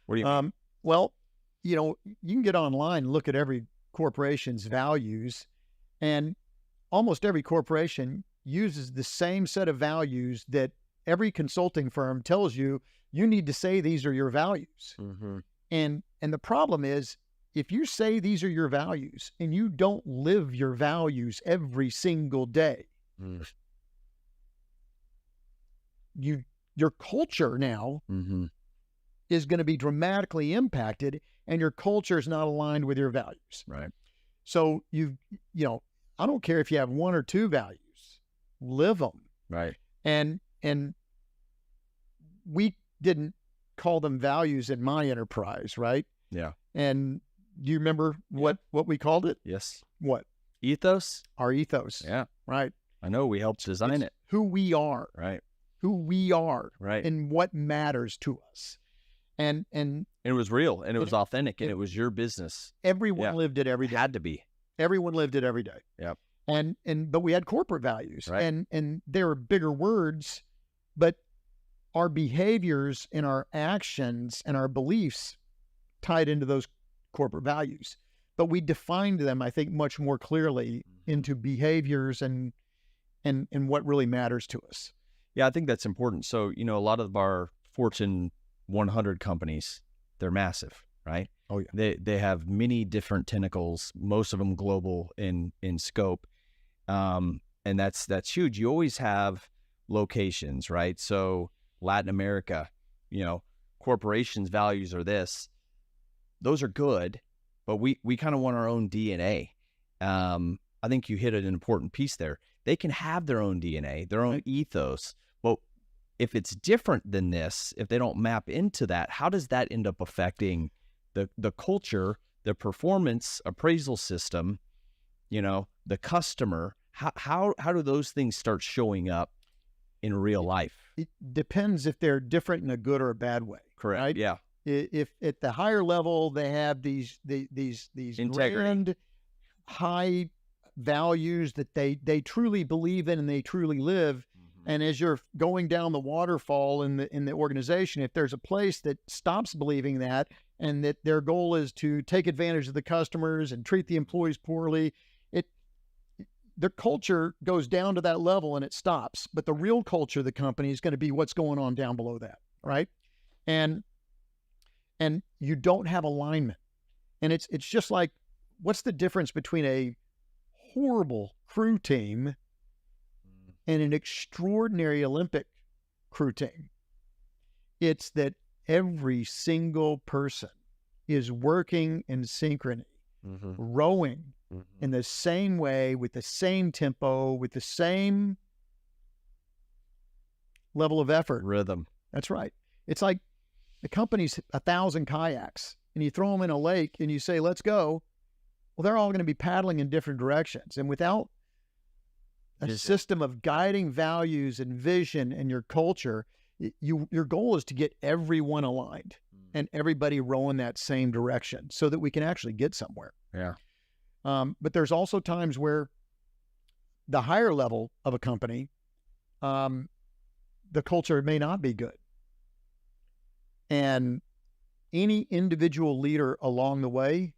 What do you mean? Well, you can get online and look at every corporation's values, and almost every corporation uses the same set of values that every consulting firm tells you need to say these are your values. Mm-hmm. And the problem is, if you say these are your values and you don't live your values every single day, your culture now is going to be dramatically impacted, and your culture is not aligned with your values. Right. So I don't care if you have one or two values, live them. Right. And we didn't call them values in my enterprise, right? Yeah. And do you remember what we called it? Yes. What? Ethos. Our ethos. Yeah. Right. I know we helped design it. Who we are. Right. Who we are. Right. And what matters to us. And it was real, and it was authentic, and it was your business. Everyone lived it every day. It had to be. Everyone lived it every day. Yep. But we had corporate values, right. and they were bigger words, but our behaviors and our actions and our beliefs tied into those corporate values. But we defined them, I think, much more clearly into behaviors and what really matters to us. Yeah, I think that's important. So, a lot of our Fortune 100 companies, they're massive, right? Oh yeah. They have many different tentacles, most of them global in scope. And that's huge. You always have locations, right? So Latin America, corporations' values are this. Those are good, but we kind of want our own DNA. I think you hit an important piece there. They can have their own DNA, their own ethos, but if it's different than this, if they don't map into that, how does that end up affecting the culture, the performance appraisal system, the customer? How do those things start showing up in real life? It depends if they're different in a good or a bad way. Correct. Right? Yeah. If at the higher level they have these integrity. grand high values that they truly believe in and they truly live. And as you're going down the waterfall in the organization, if there's a place that stops believing that, and that their goal is to take advantage of the customers and treat the employees poorly, their culture goes down to that level and it stops. But the real culture of the company is going to be what's going on down below that, right? And you don't have alignment. And it's just like, what's the difference between a horrible crew team and an extraordinary Olympic crew team? It's that every single person is working in synchrony, rowing in the same way, with the same tempo, with the same level of effort. Rhythm. That's right. It's like the company's 1,000 kayaks, and you throw them in a lake and you say, let's go. Well, they're all going to be paddling in different directions. And without a system of guiding values and vision and your culture, your goal is to get everyone aligned and everybody rowing that same direction so that we can actually get somewhere. Yeah. But there's also times where the higher level of a company, the culture may not be good. And any individual leader along the way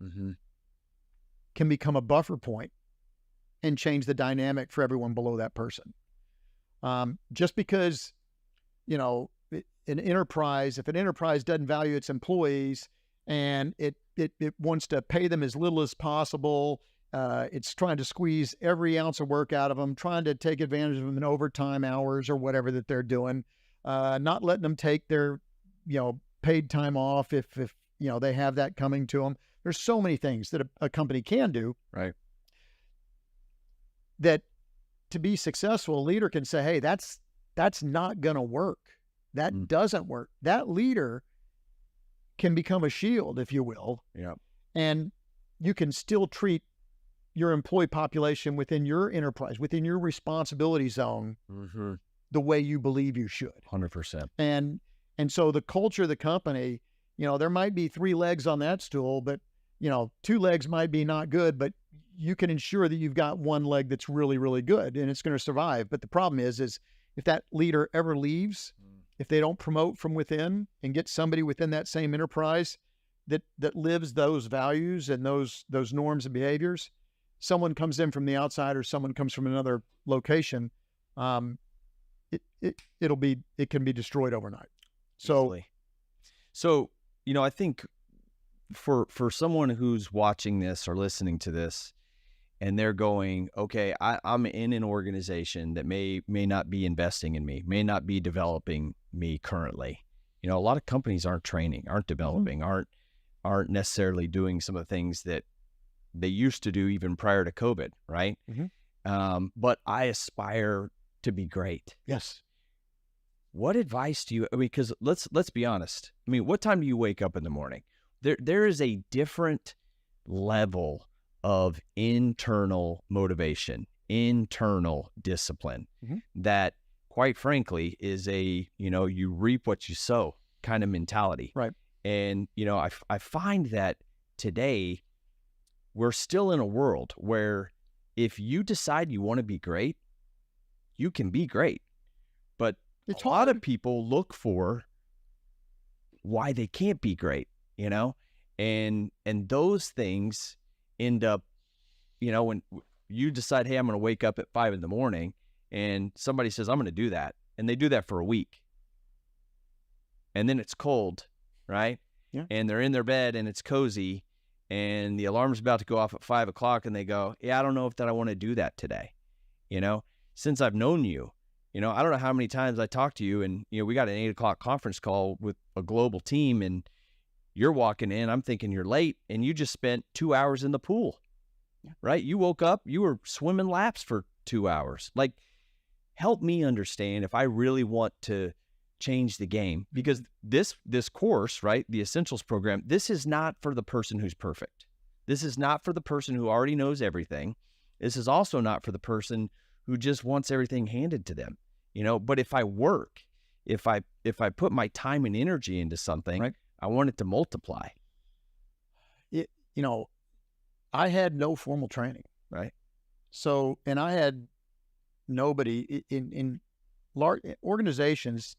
can become a buffer point and change the dynamic for everyone below that person. Just because, if an enterprise doesn't value its employees and it wants to pay them as little as possible, it's trying to squeeze every ounce of work out of them, trying to take advantage of them in overtime hours or whatever that they're doing, not letting them take their, paid time off if they have that coming to them. There's so many things that a company can do. Right. That to be successful, a leader can say, hey, that's not going to work. That doesn't work. That leader can become a shield, if you will. Yeah. And you can still treat your employee population within your enterprise, within your responsibility zone, the way you believe you should. 100%. And so the culture of the company, there might be 3 legs on that stool, but 2 legs might be not good, but you can ensure that you've got 1 leg that's really, really good and it's going to survive. But the problem is if that leader ever leaves, if they don't promote from within and get somebody within that same enterprise that lives those values and those norms and behaviors, someone comes in from the outside or someone comes from another location, it can be destroyed overnight. So I think for someone who's watching this or listening to this and they're going, okay, I'm in an organization that may not be investing in me, may not be developing me currently. A lot of companies aren't training, aren't developing, aren't necessarily doing some of the things that they used to do even prior to COVID, right? But I aspire to be great. Yes. What advice do you, because let's be honest. What time do you wake up in the morning? There is a different level of internal motivation, internal discipline that, quite frankly, is a, you reap what you sow kind of mentality. Right. And, I find that today we're still in a world where if you decide you want to be great, you can be great. But a lot of people look for why they can't be great, and those things end up, when you decide, hey, I'm going to wake up at 5 a.m. and somebody says, I'm going to do that. And they do that for a week. And then it's cold, right? Yeah. And they're in their bed and it's cozy and the alarm's about to go off at 5 o'clock and they go, yeah, I don't know if I want to do that today. Since I've known you, I don't know how many times I talked to you and, we got an 8 o'clock conference call with a global team and you're walking in, I'm thinking you're late and you just spent 2 hours in the pool, right? You woke up, you were swimming laps for 2 hours. Like, help me understand if I really want to change the game, because this course, right, the Essentials program, this is not for the person who's perfect. This is not for the person who already knows everything. This is also not for the person who just wants everything handed to them, but if I work, if I put my time and energy into something, right, I want it to multiply. I had no formal training. Right. So, and I had nobody in large organizations.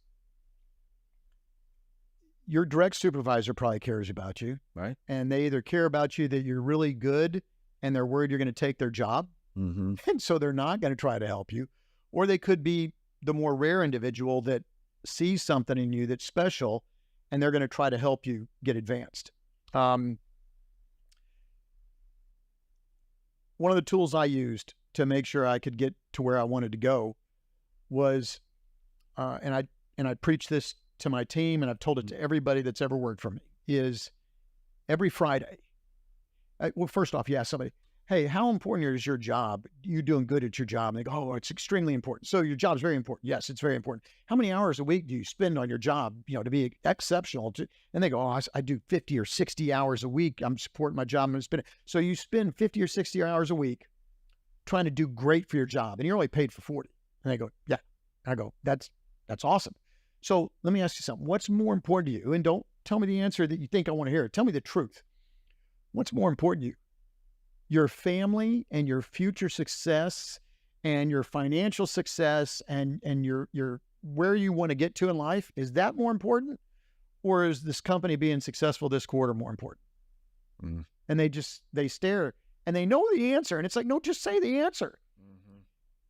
Your direct supervisor probably cares about you. Right. And they either care about you that you're really good and they're worried you're going to take their job. Mm-hmm. And so they're not going to try to help you. Or they could be the more rare individual that sees something in you that's special and they're going to try to help you get advanced. One of the tools I used to make sure I could get to where I wanted to go was, and I preach this to my team, and I've told it to everybody that's ever worked for me, is every Friday. Well, first off, you ask somebody, hey, how important is your job? You doing good at your job? And they go, oh, it's extremely important. So your job's very important. Yes, it's very important. How many hours a week do you spend on your job, to be exceptional? And they go, oh, I do 50 or 60 hours a week. I'm supporting my job. So you spend 50 or 60 hours a week trying to do great for your job, and you're only paid for 40. And they go, yeah. I go, that's awesome. So let me ask you something. What's more important to you? And don't tell me the answer that you think I want to hear. Tell me the truth. What's more important to you? Your family and your future success and your financial success and your where you want to get to in life, is that more important? Or is this company being successful this quarter more important? Mm. And they stare and they know the answer. And it's like, no, just say the answer. Mm-hmm.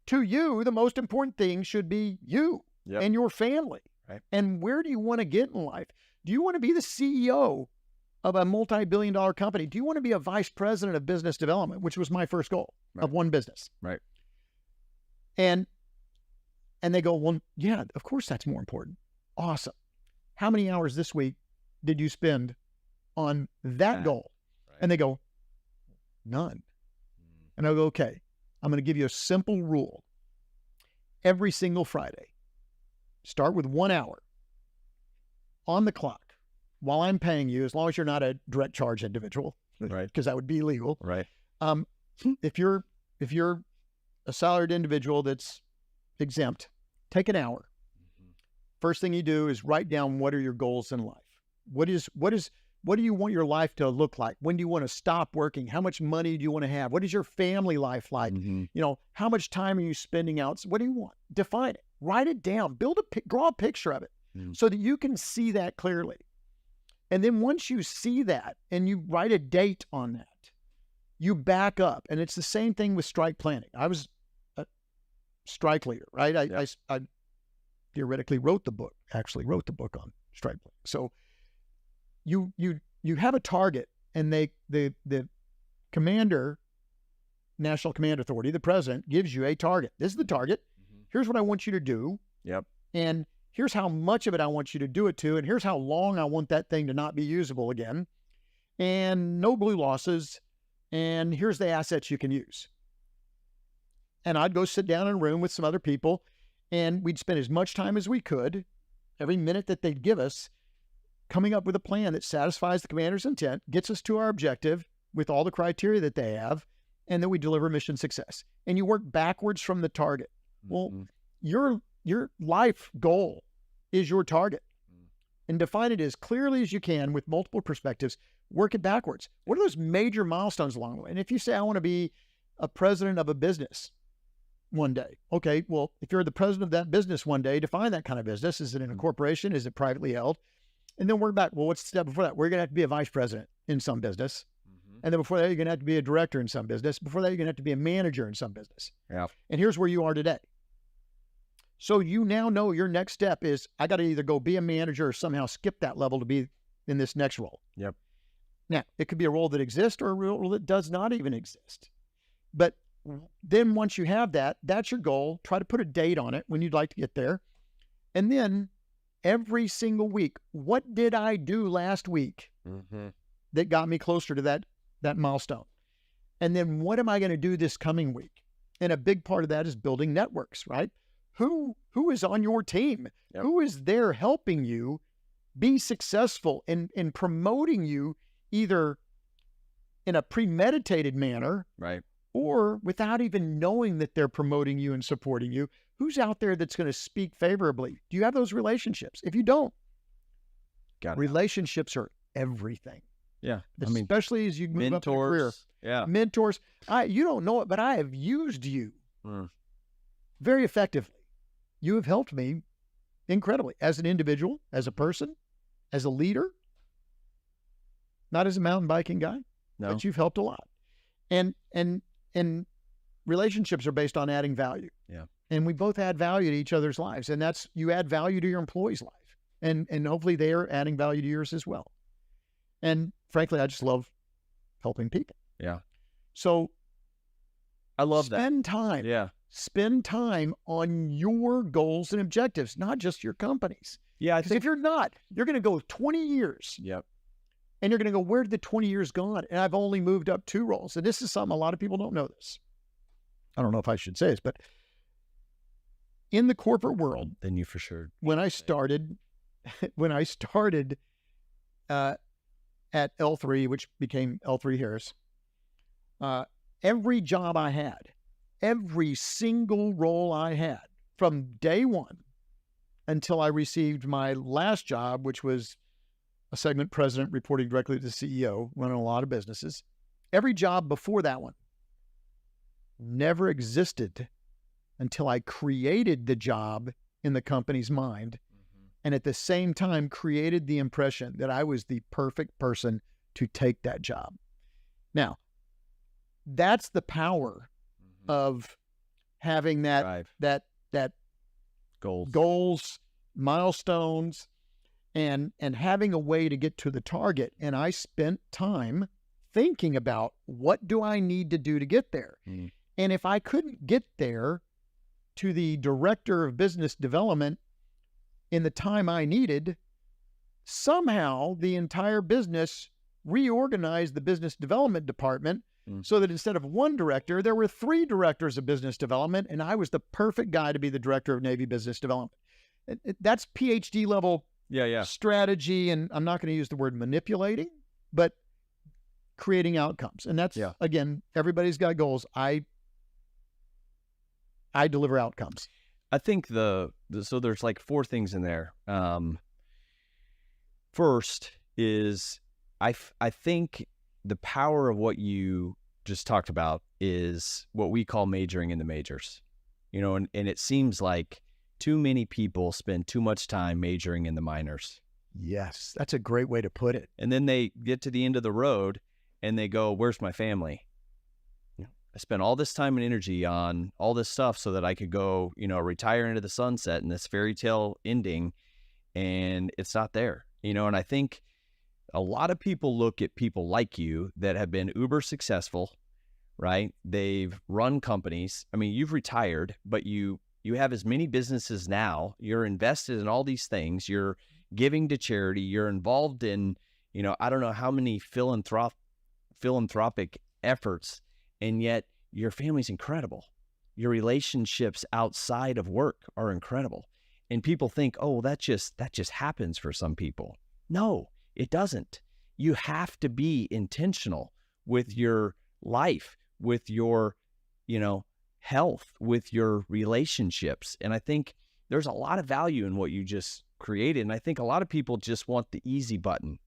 To you, the most important thing should be you and your family. Right. And where do you want to get in life? Do you want to be the CEO of a multi-billion-dollar company? Do you want to be a vice president of business development, which was my first goal of one business? Right. And they go, well, yeah, of course that's more important. Awesome. How many hours this week did you spend on that goal? Right. And they go, none. And I go, okay, I'm going to give you a simple rule. Every single Friday, start with 1 hour on the clock while I'm paying you, as long as you're not a direct charge individual, right? Because that would be illegal, right? If you're a salaried individual that's exempt, take an hour. Mm-hmm. First thing you do is write down, what are your goals in life? What do you want your life to look like? When do you want to stop working? How much money do you want to have? What is your family life like? Mm-hmm. How much time are you spending out? What do you want? Define it. Write it down. Draw a picture of it so that you can see that clearly. And then once you see that and you write a date on that, you back up. And it's the same thing with strike planning. I was a strike leader, right? I theoretically wrote the book on strike planning. So you have a target, and the commander, National Command Authority, the president, gives you a target. This is the target. Mm-hmm. Here's what I want you to do. Yep. And here's how much of it I want you to do it to, and here's how long I want that thing to not be usable again, and no blue losses, and here's the assets you can use. And I'd go sit down in a room with some other people, and we'd spend as much time as we could, every minute that they'd give us, coming up with a plan that satisfies the commander's intent, gets us to our objective with all the criteria that they have, and then we deliver mission success. And you work backwards from the target. Mm-hmm. Well, your life goal is your target, and define it as clearly as you can with multiple perspectives. Work it backwards. What are those major milestones along the way? And if you say, I want to be a president of a business one day. Okay, well, if you're the president of that business one day, define that kind of business. Is it in a corporation? Is it privately held? And then work back. Well, what's the step before that? We're going to have to be a vice president in some business. And then before that, you're going to have to be a director in some business. Before that, you're going to have to be a manager in some business. Yeah. And here's where you are today. So you now know your next step is, I got to either go be a manager or somehow skip that level to be in this next role. Yep. Now, it could be a role that exists or a role that does not even exist. But then once you have that, that's your goal. Try to put a date on it when you'd like to get there. And then every single week, what did I do last week that got me closer to that milestone? And then what am I going to do this coming week? And a big part of that is building networks, right? Who is on your team? Yep. Who is there helping you be successful in promoting you, either in a premeditated manner, right, or without even knowing that they're promoting you and supporting you? Who's out there that's going to speak favorably? Do you have those relationships? If you don't, relationships are everything. Yeah. Especially as you move up in your career. Mentors. Yeah. Mentors. You don't know it, but I have used you Mm. very effectively. You have helped me incredibly as an individual, as a person, as a leader, not as a mountain biking guy, No. but you've helped a lot. And relationships are based on adding value. Yeah. And we both add value to each other's lives. And that's, you add value to your employees' life. And hopefully they are adding value to yours as well. And frankly, I just love helping people. Yeah. So I love that. spend time. Yeah. Spend time on your goals and objectives, not just your company's. Yeah. I Because think. if you're not, you're going to go 20 years Yep. and you're going to go, where did the 20 years gone? And I've only moved up 2 roles. And this is something a lot of people don't know this. I don't know if I should say this, but in the corporate world, Then you for sure. when I started at L3, which became L3 Harris, every job I had, every single role I had from day one until I received my last job, which was a segment president reporting directly to the CEO, running a lot of businesses. Every job before that one never existed until I created the job in the company's mind. And at the same time, created the impression that I was the perfect person to take that job. Now, that's the power of having that Drive. that Goals. goals, milestones, and having a way to get to the target. And I spent time thinking about, what do I need to do to get there? Mm. And if I couldn't get there to the director of business development in the time I needed, somehow the entire business reorganized the business development department so that instead of 1 director, there were 3 directors of business development, and I was the perfect guy to be the director of Navy business development. That's PhD level strategy, and I'm not going to use the word manipulating, but creating outcomes. And that's, again, everybody's got goals. I deliver outcomes. I think so there's like 4 things in there. First is I think the power of what you just talked about is what we call majoring in the majors. You know, and it seems like too many people spend too much time majoring in the minors. Yes, that's a great way to put it. And then they get to the end of the road and they go, where's my family? I spent all this time and energy on all this stuff so that I could go, retire into the sunset and this fairy tale ending, and it's not there, and I think a lot of people look at people like you that have been uber successful, right? They've run companies. I mean, you've retired, but you have as many businesses now. You're invested in all these things. You're giving to charity. You're involved in, I don't know how many philanthropic efforts. And yet your family's incredible. Your relationships outside of work are incredible. And people think, oh, that just happens for some people. No, it doesn't. You have to be intentional with your life, with your, health, with your relationships. And I think there's a lot of value in what you just created. And I think a lot of people just want the easy button.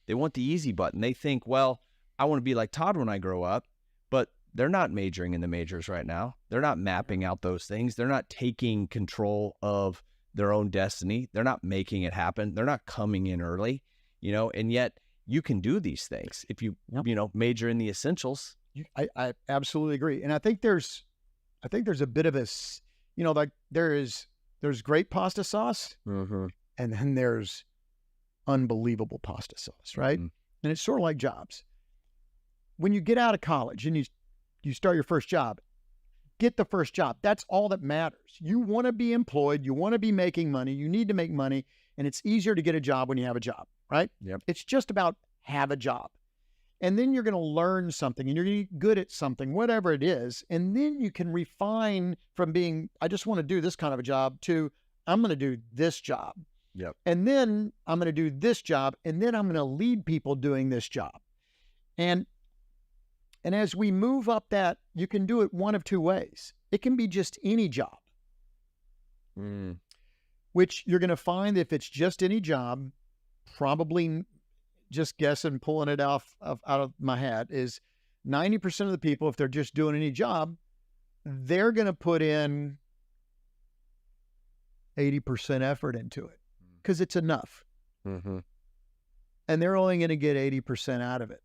They want the easy button. They think, well, I want to be like Todd when I grow up. But they're not majoring in the majors right now. They're not mapping out those things. They're not taking control of their own destiny. They're not making it happen. They're not coming in early, and yet you can do these things if you, major in the essentials. I absolutely agree. And I think there's a bit of this, like there's great pasta sauce and then there's unbelievable pasta sauce, right? And it's sort of like jobs. When you get out of college and you start your first job, get the first job. That's all that matters. You want to be employed. You want to be making money. You need to make money. And it's easier to get a job when you have a job, right? Yep. It's just about have a job. And then you're going to learn something and you're going to get good at something, whatever it is. And then you can refine from being, I just want to do this kind of a job to I'm going to do this job. Yep. And then I'm going to do this job. And then I'm going to lead people doing this job. And as we move up that, you can do it one of 2 ways. It can be just any job, which you're going to find if it's just any job, probably just guessing, pulling it out of my hat, is 90% of the people, if they're just doing any job, they're going to put in 80% effort into it because it's enough. Mm-hmm. And they're only going to get 80% out of it.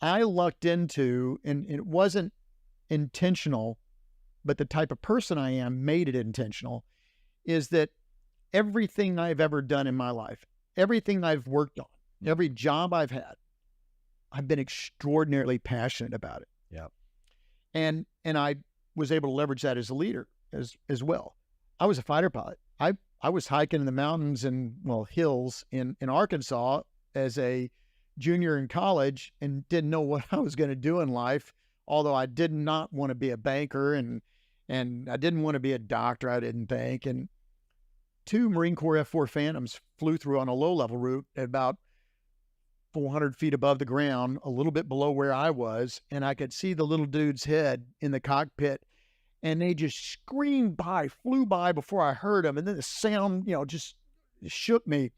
I lucked into, and it wasn't intentional, but the type of person I am made it intentional, is that everything I've ever done in my life, everything I've worked on, every job I've had, I've been extraordinarily passionate about it. Yeah. And I was able to leverage that as a leader as well. I was a fighter pilot. I was hiking in the mountains and, hills in Arkansas as a junior in college and didn't know what I was going to do in life, although I did not want to be a banker and I didn't want to be a doctor, I didn't think. And 2 Marine Corps F-4 Phantoms flew through on a low-level route at about 400 feet above the ground, a little bit below where I was, and I could see the little dude's head in the cockpit, and they just screamed by, flew by before I heard them, and then the sound, just shook me.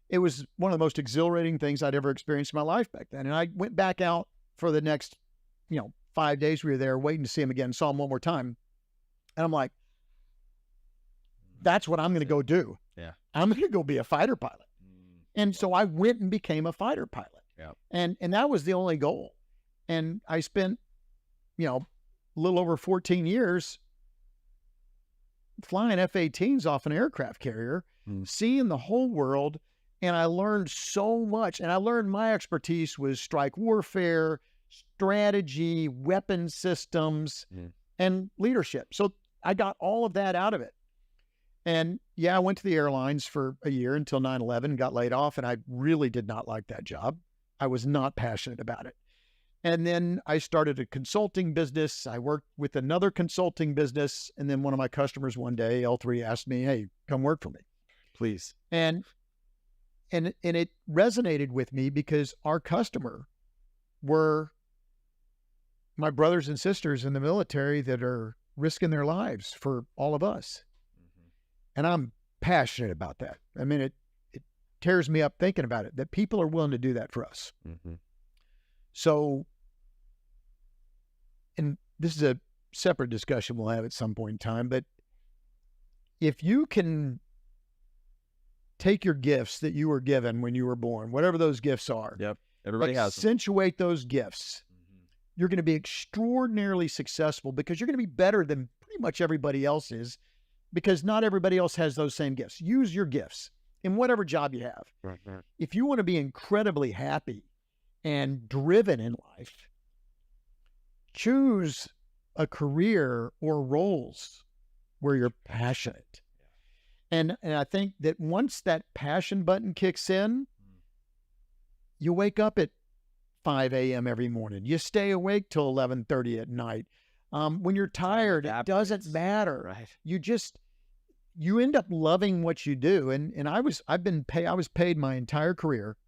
It was one of the most exhilarating things I'd ever experienced in my life back then. And I went back out for the next, 5 days we were there waiting to see him again, saw him one more time. And I'm like, that's what I'm going to go do. Yeah. I'm going to go be a fighter pilot. And so I went and became a fighter pilot. Yeah. And that was the only goal. And I spent, a little over 14 years flying F-18s off an aircraft carrier, seeing the whole world. And I learned so much. And I learned my expertise was strike warfare, strategy, weapon systems, and leadership. So I got all of that out of it. And I went to the airlines for a year until 9/11, got laid off, and I really did not like that job. I was not passionate about it. And then I started a consulting business. I worked with another consulting business. And then one of my customers one day, L3, asked me, hey, come work for me. Please. And it resonated with me because our customer were my brothers and sisters in the military that are risking their lives for all of us. And I'm passionate about that. I mean, it tears me up thinking about it, that people are willing to do that for us. So, and this is a separate discussion we'll have at some point in time, but if you can take your gifts that you were given when you were born, whatever those gifts are. Yep. Everybody has them. Accentuate those gifts. You're going to be extraordinarily successful because you're going to be better than pretty much everybody else is, because not everybody else has those same gifts. Use your gifts in whatever job you have. Right. If you want to be incredibly happy and driven in life, choose a career or roles where you're passionate. And I think that once that passion button kicks in, you wake up at 5 a.m. every morning. You stay awake till 11:30 at night. When you're tired, it doesn't matter. Right. You end up loving what you do. And I was paid my entire career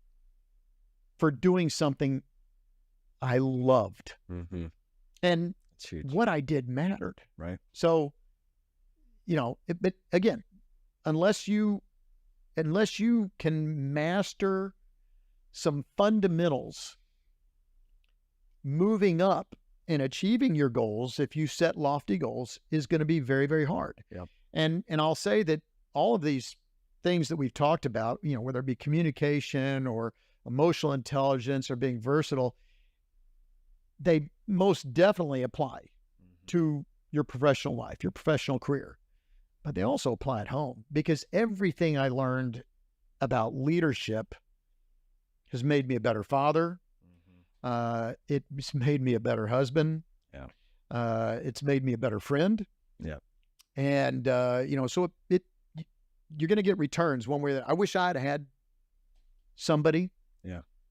for doing something I loved. And what I did mattered. Right. So, but again, unless you can master some fundamentals, moving up and achieving your goals, if you set lofty goals, is going to be very, very hard. Yep. And I'll say that all of these things that we've talked about, whether it be communication or emotional intelligence or being versatile, they most definitely apply to your professional life, your professional career. But they also apply at home, because everything I learned about leadership has made me a better father. It's made me a better husband. Yeah. It's made me a better friend. Yeah. And, so you're going to get returns one way or the other. I wish I had somebody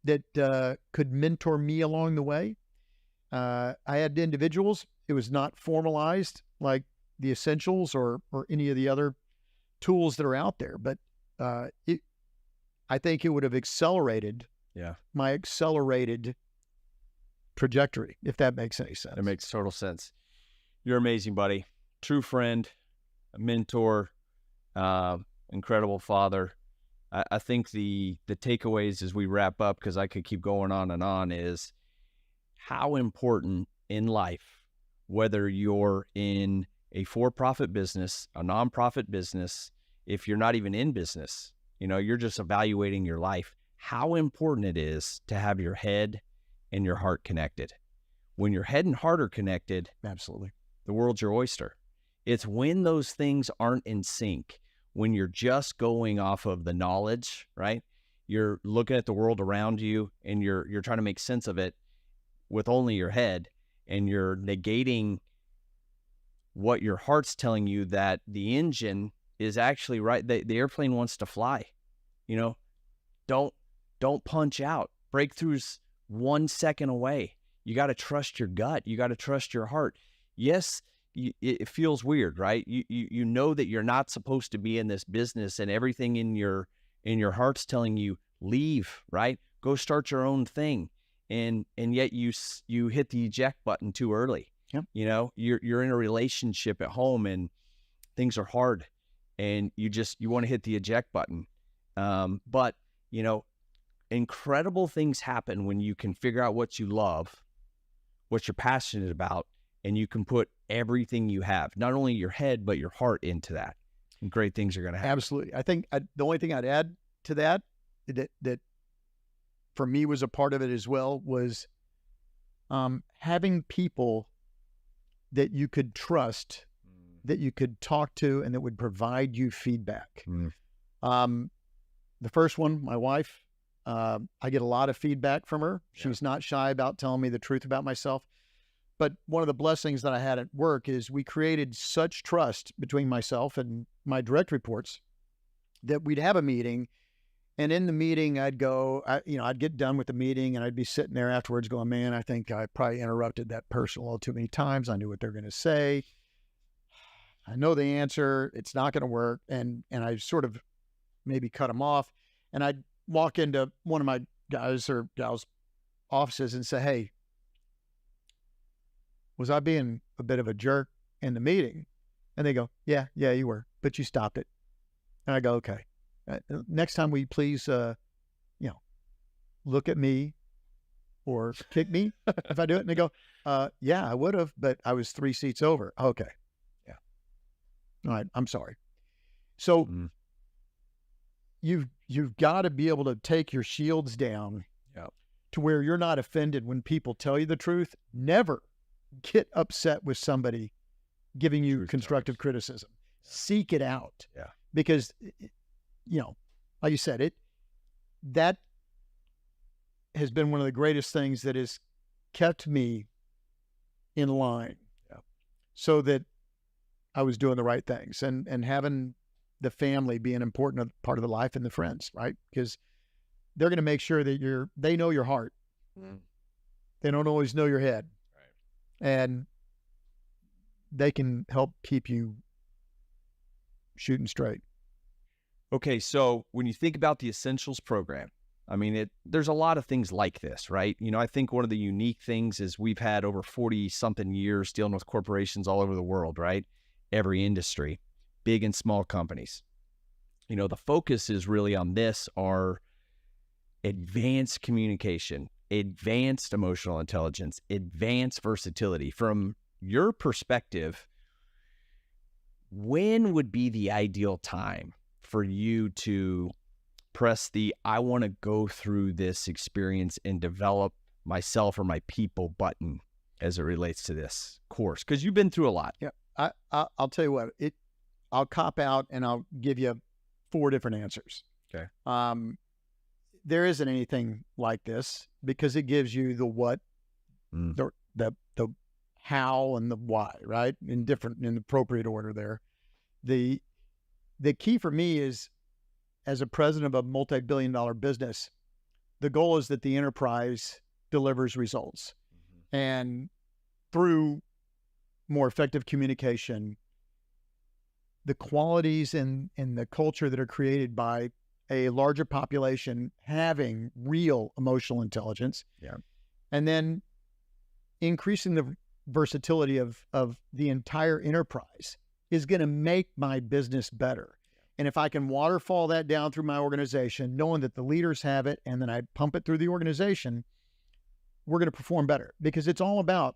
that could mentor me along the way. I had individuals. It was not formalized like the Essentials or any of the other tools that are out there. But I think it would have accelerated my accelerated trajectory, if that makes any sense. It makes total sense. You're amazing, buddy. True friend, a mentor, incredible father. I think the takeaways as we wrap up, because I could keep going on and on, is how important in life, whether you're in a for-profit business, a nonprofit business, if you're not even in business, you're just evaluating your life, how important it is to have your head and your heart connected. When your head and heart are connected, absolutely, the world's your oyster. It's when those things aren't in sync, when you're just going off of the knowledge, right? You're looking at the world around you and you're trying to make sense of it with only your head, and you're negating what your heart's telling you, that the engine is actually right. The airplane wants to fly. Don't punch out. Breakthroughs 1 second away. You got to trust your gut. You got to trust your heart. Yes, it feels weird, right? You know that you're not supposed to be in this business, and everything in your heart's telling you leave, right? Go start your own thing, and yet you hit the eject button too early. Yep. You're in a relationship at home and things are hard, and you want to hit the eject button. But incredible things happen when you can figure out what you love, what you're passionate about, and you can put everything you have, not only your head, but your heart into that. And great things are going to happen. Absolutely. I think the only thing I'd add to that for me was a part of it as well was having people that you could trust, that you could talk to, and that would provide you feedback. The first one, my wife, I get a lot of feedback from her. Yeah. She's not shy about telling me the truth about myself. But one of the blessings that I had at work is we created such trust between myself and my direct reports that we'd have a meeting, and in the meeting I'd get done with the meeting and I'd be sitting there afterwards going, man, I think I probably interrupted that person a little too many times. I knew what they're going to say. I know the answer. It's not going to work. And I sort of maybe cut them off, and I'd walk into one of my guys or gals' offices and say, hey, was I being a bit of a jerk in the meeting? And they go, yeah, you were, but you stopped it. And I go, okay, next time will you please, look at me or kick me if I do it? And they go, yeah, I would have, but I was 3 seats over. Okay. Yeah. All right. I'm sorry. So you've got to be able to take your shields down to where you're not offended when people tell you the truth. Never get upset with somebody giving you constructive criticism. Yeah. Seek it out. Yeah. Because, like you said, that has been one of the greatest things that has kept me in line. Yeah. So that I was doing the right things, and having the family be an important part of the life, and the friends, right? Because they're going to make sure that they know your heart. They don't always know your head. And they can help keep you shooting straight. Okay, so when you think about the Essentials program, I mean, there's a lot of things like this, right? I think one of the unique things is we've had over 40-something years dealing with corporations all over the world, right? Every industry, big and small companies. The focus is really on this, are advanced communication, advanced emotional intelligence, advanced versatility. From your perspective, when would be the ideal time for you to press the I want to go through this experience and develop myself or my people button as it relates to this course? Because you've been through a lot. Yeah, I'll tell you what, I'll cop out and I'll give you 4 different answers. Okay. There isn't anything like this because it gives you the what, the how, and the why, right? In appropriate order there. The key for me is, as a president of a multi-billion-dollar business, the goal is that the enterprise delivers results. And through more effective communication, the qualities and the culture that are created by a larger population having real emotional intelligence, and then increasing the versatility of the entire enterprise is going to make my business better. And if I can waterfall that down through my organization, knowing that the leaders have it, and then I pump it through the organization, we're going to perform better, because it's all about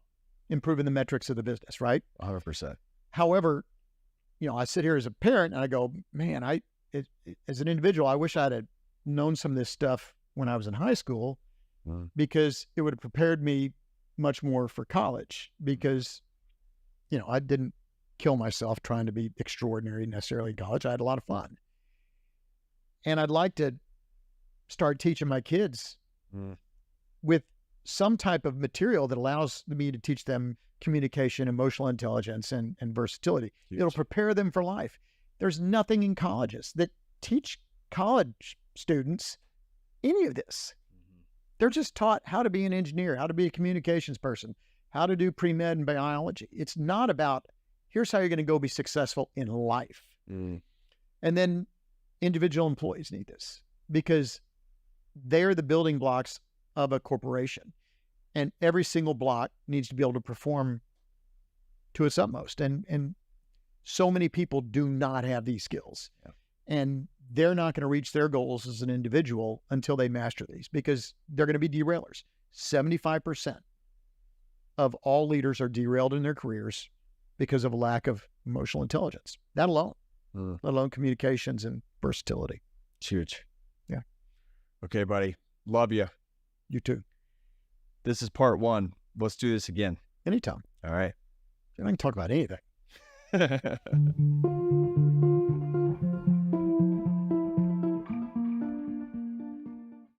improving the metrics of the business, right? 100%. However, I sit here as a parent and I go, man, as an individual, I wish I'd have known some of this stuff when I was in high school, because it would have prepared me much more for college, because, I didn't kill myself trying to be extraordinary necessarily in college. I had a lot of fun. And I'd like to start teaching my kids with some type of material that allows me to teach them communication, emotional intelligence, and versatility. Huge. It'll prepare them for life. There's nothing in colleges that teach college students any of this. They're just taught how to be an engineer, how to be a communications person, how to do pre-med and biology. It's not about, here's how you're going to go be successful in life. And then individual employees need this, because they're the building blocks of a corporation. And every single block needs to be able to perform to its utmost. And so many people do not have these skills. Yeah. And they're not going to reach their goals as an individual until they master these, because they're going to be derailers. 75% of all leaders are derailed in their careers because of a lack of emotional intelligence. That alone, let alone communications and versatility. It's huge. Yeah. Okay, buddy. Love you. You too. This is part 1. Let's do this again. Anytime. All right. I can talk about anything.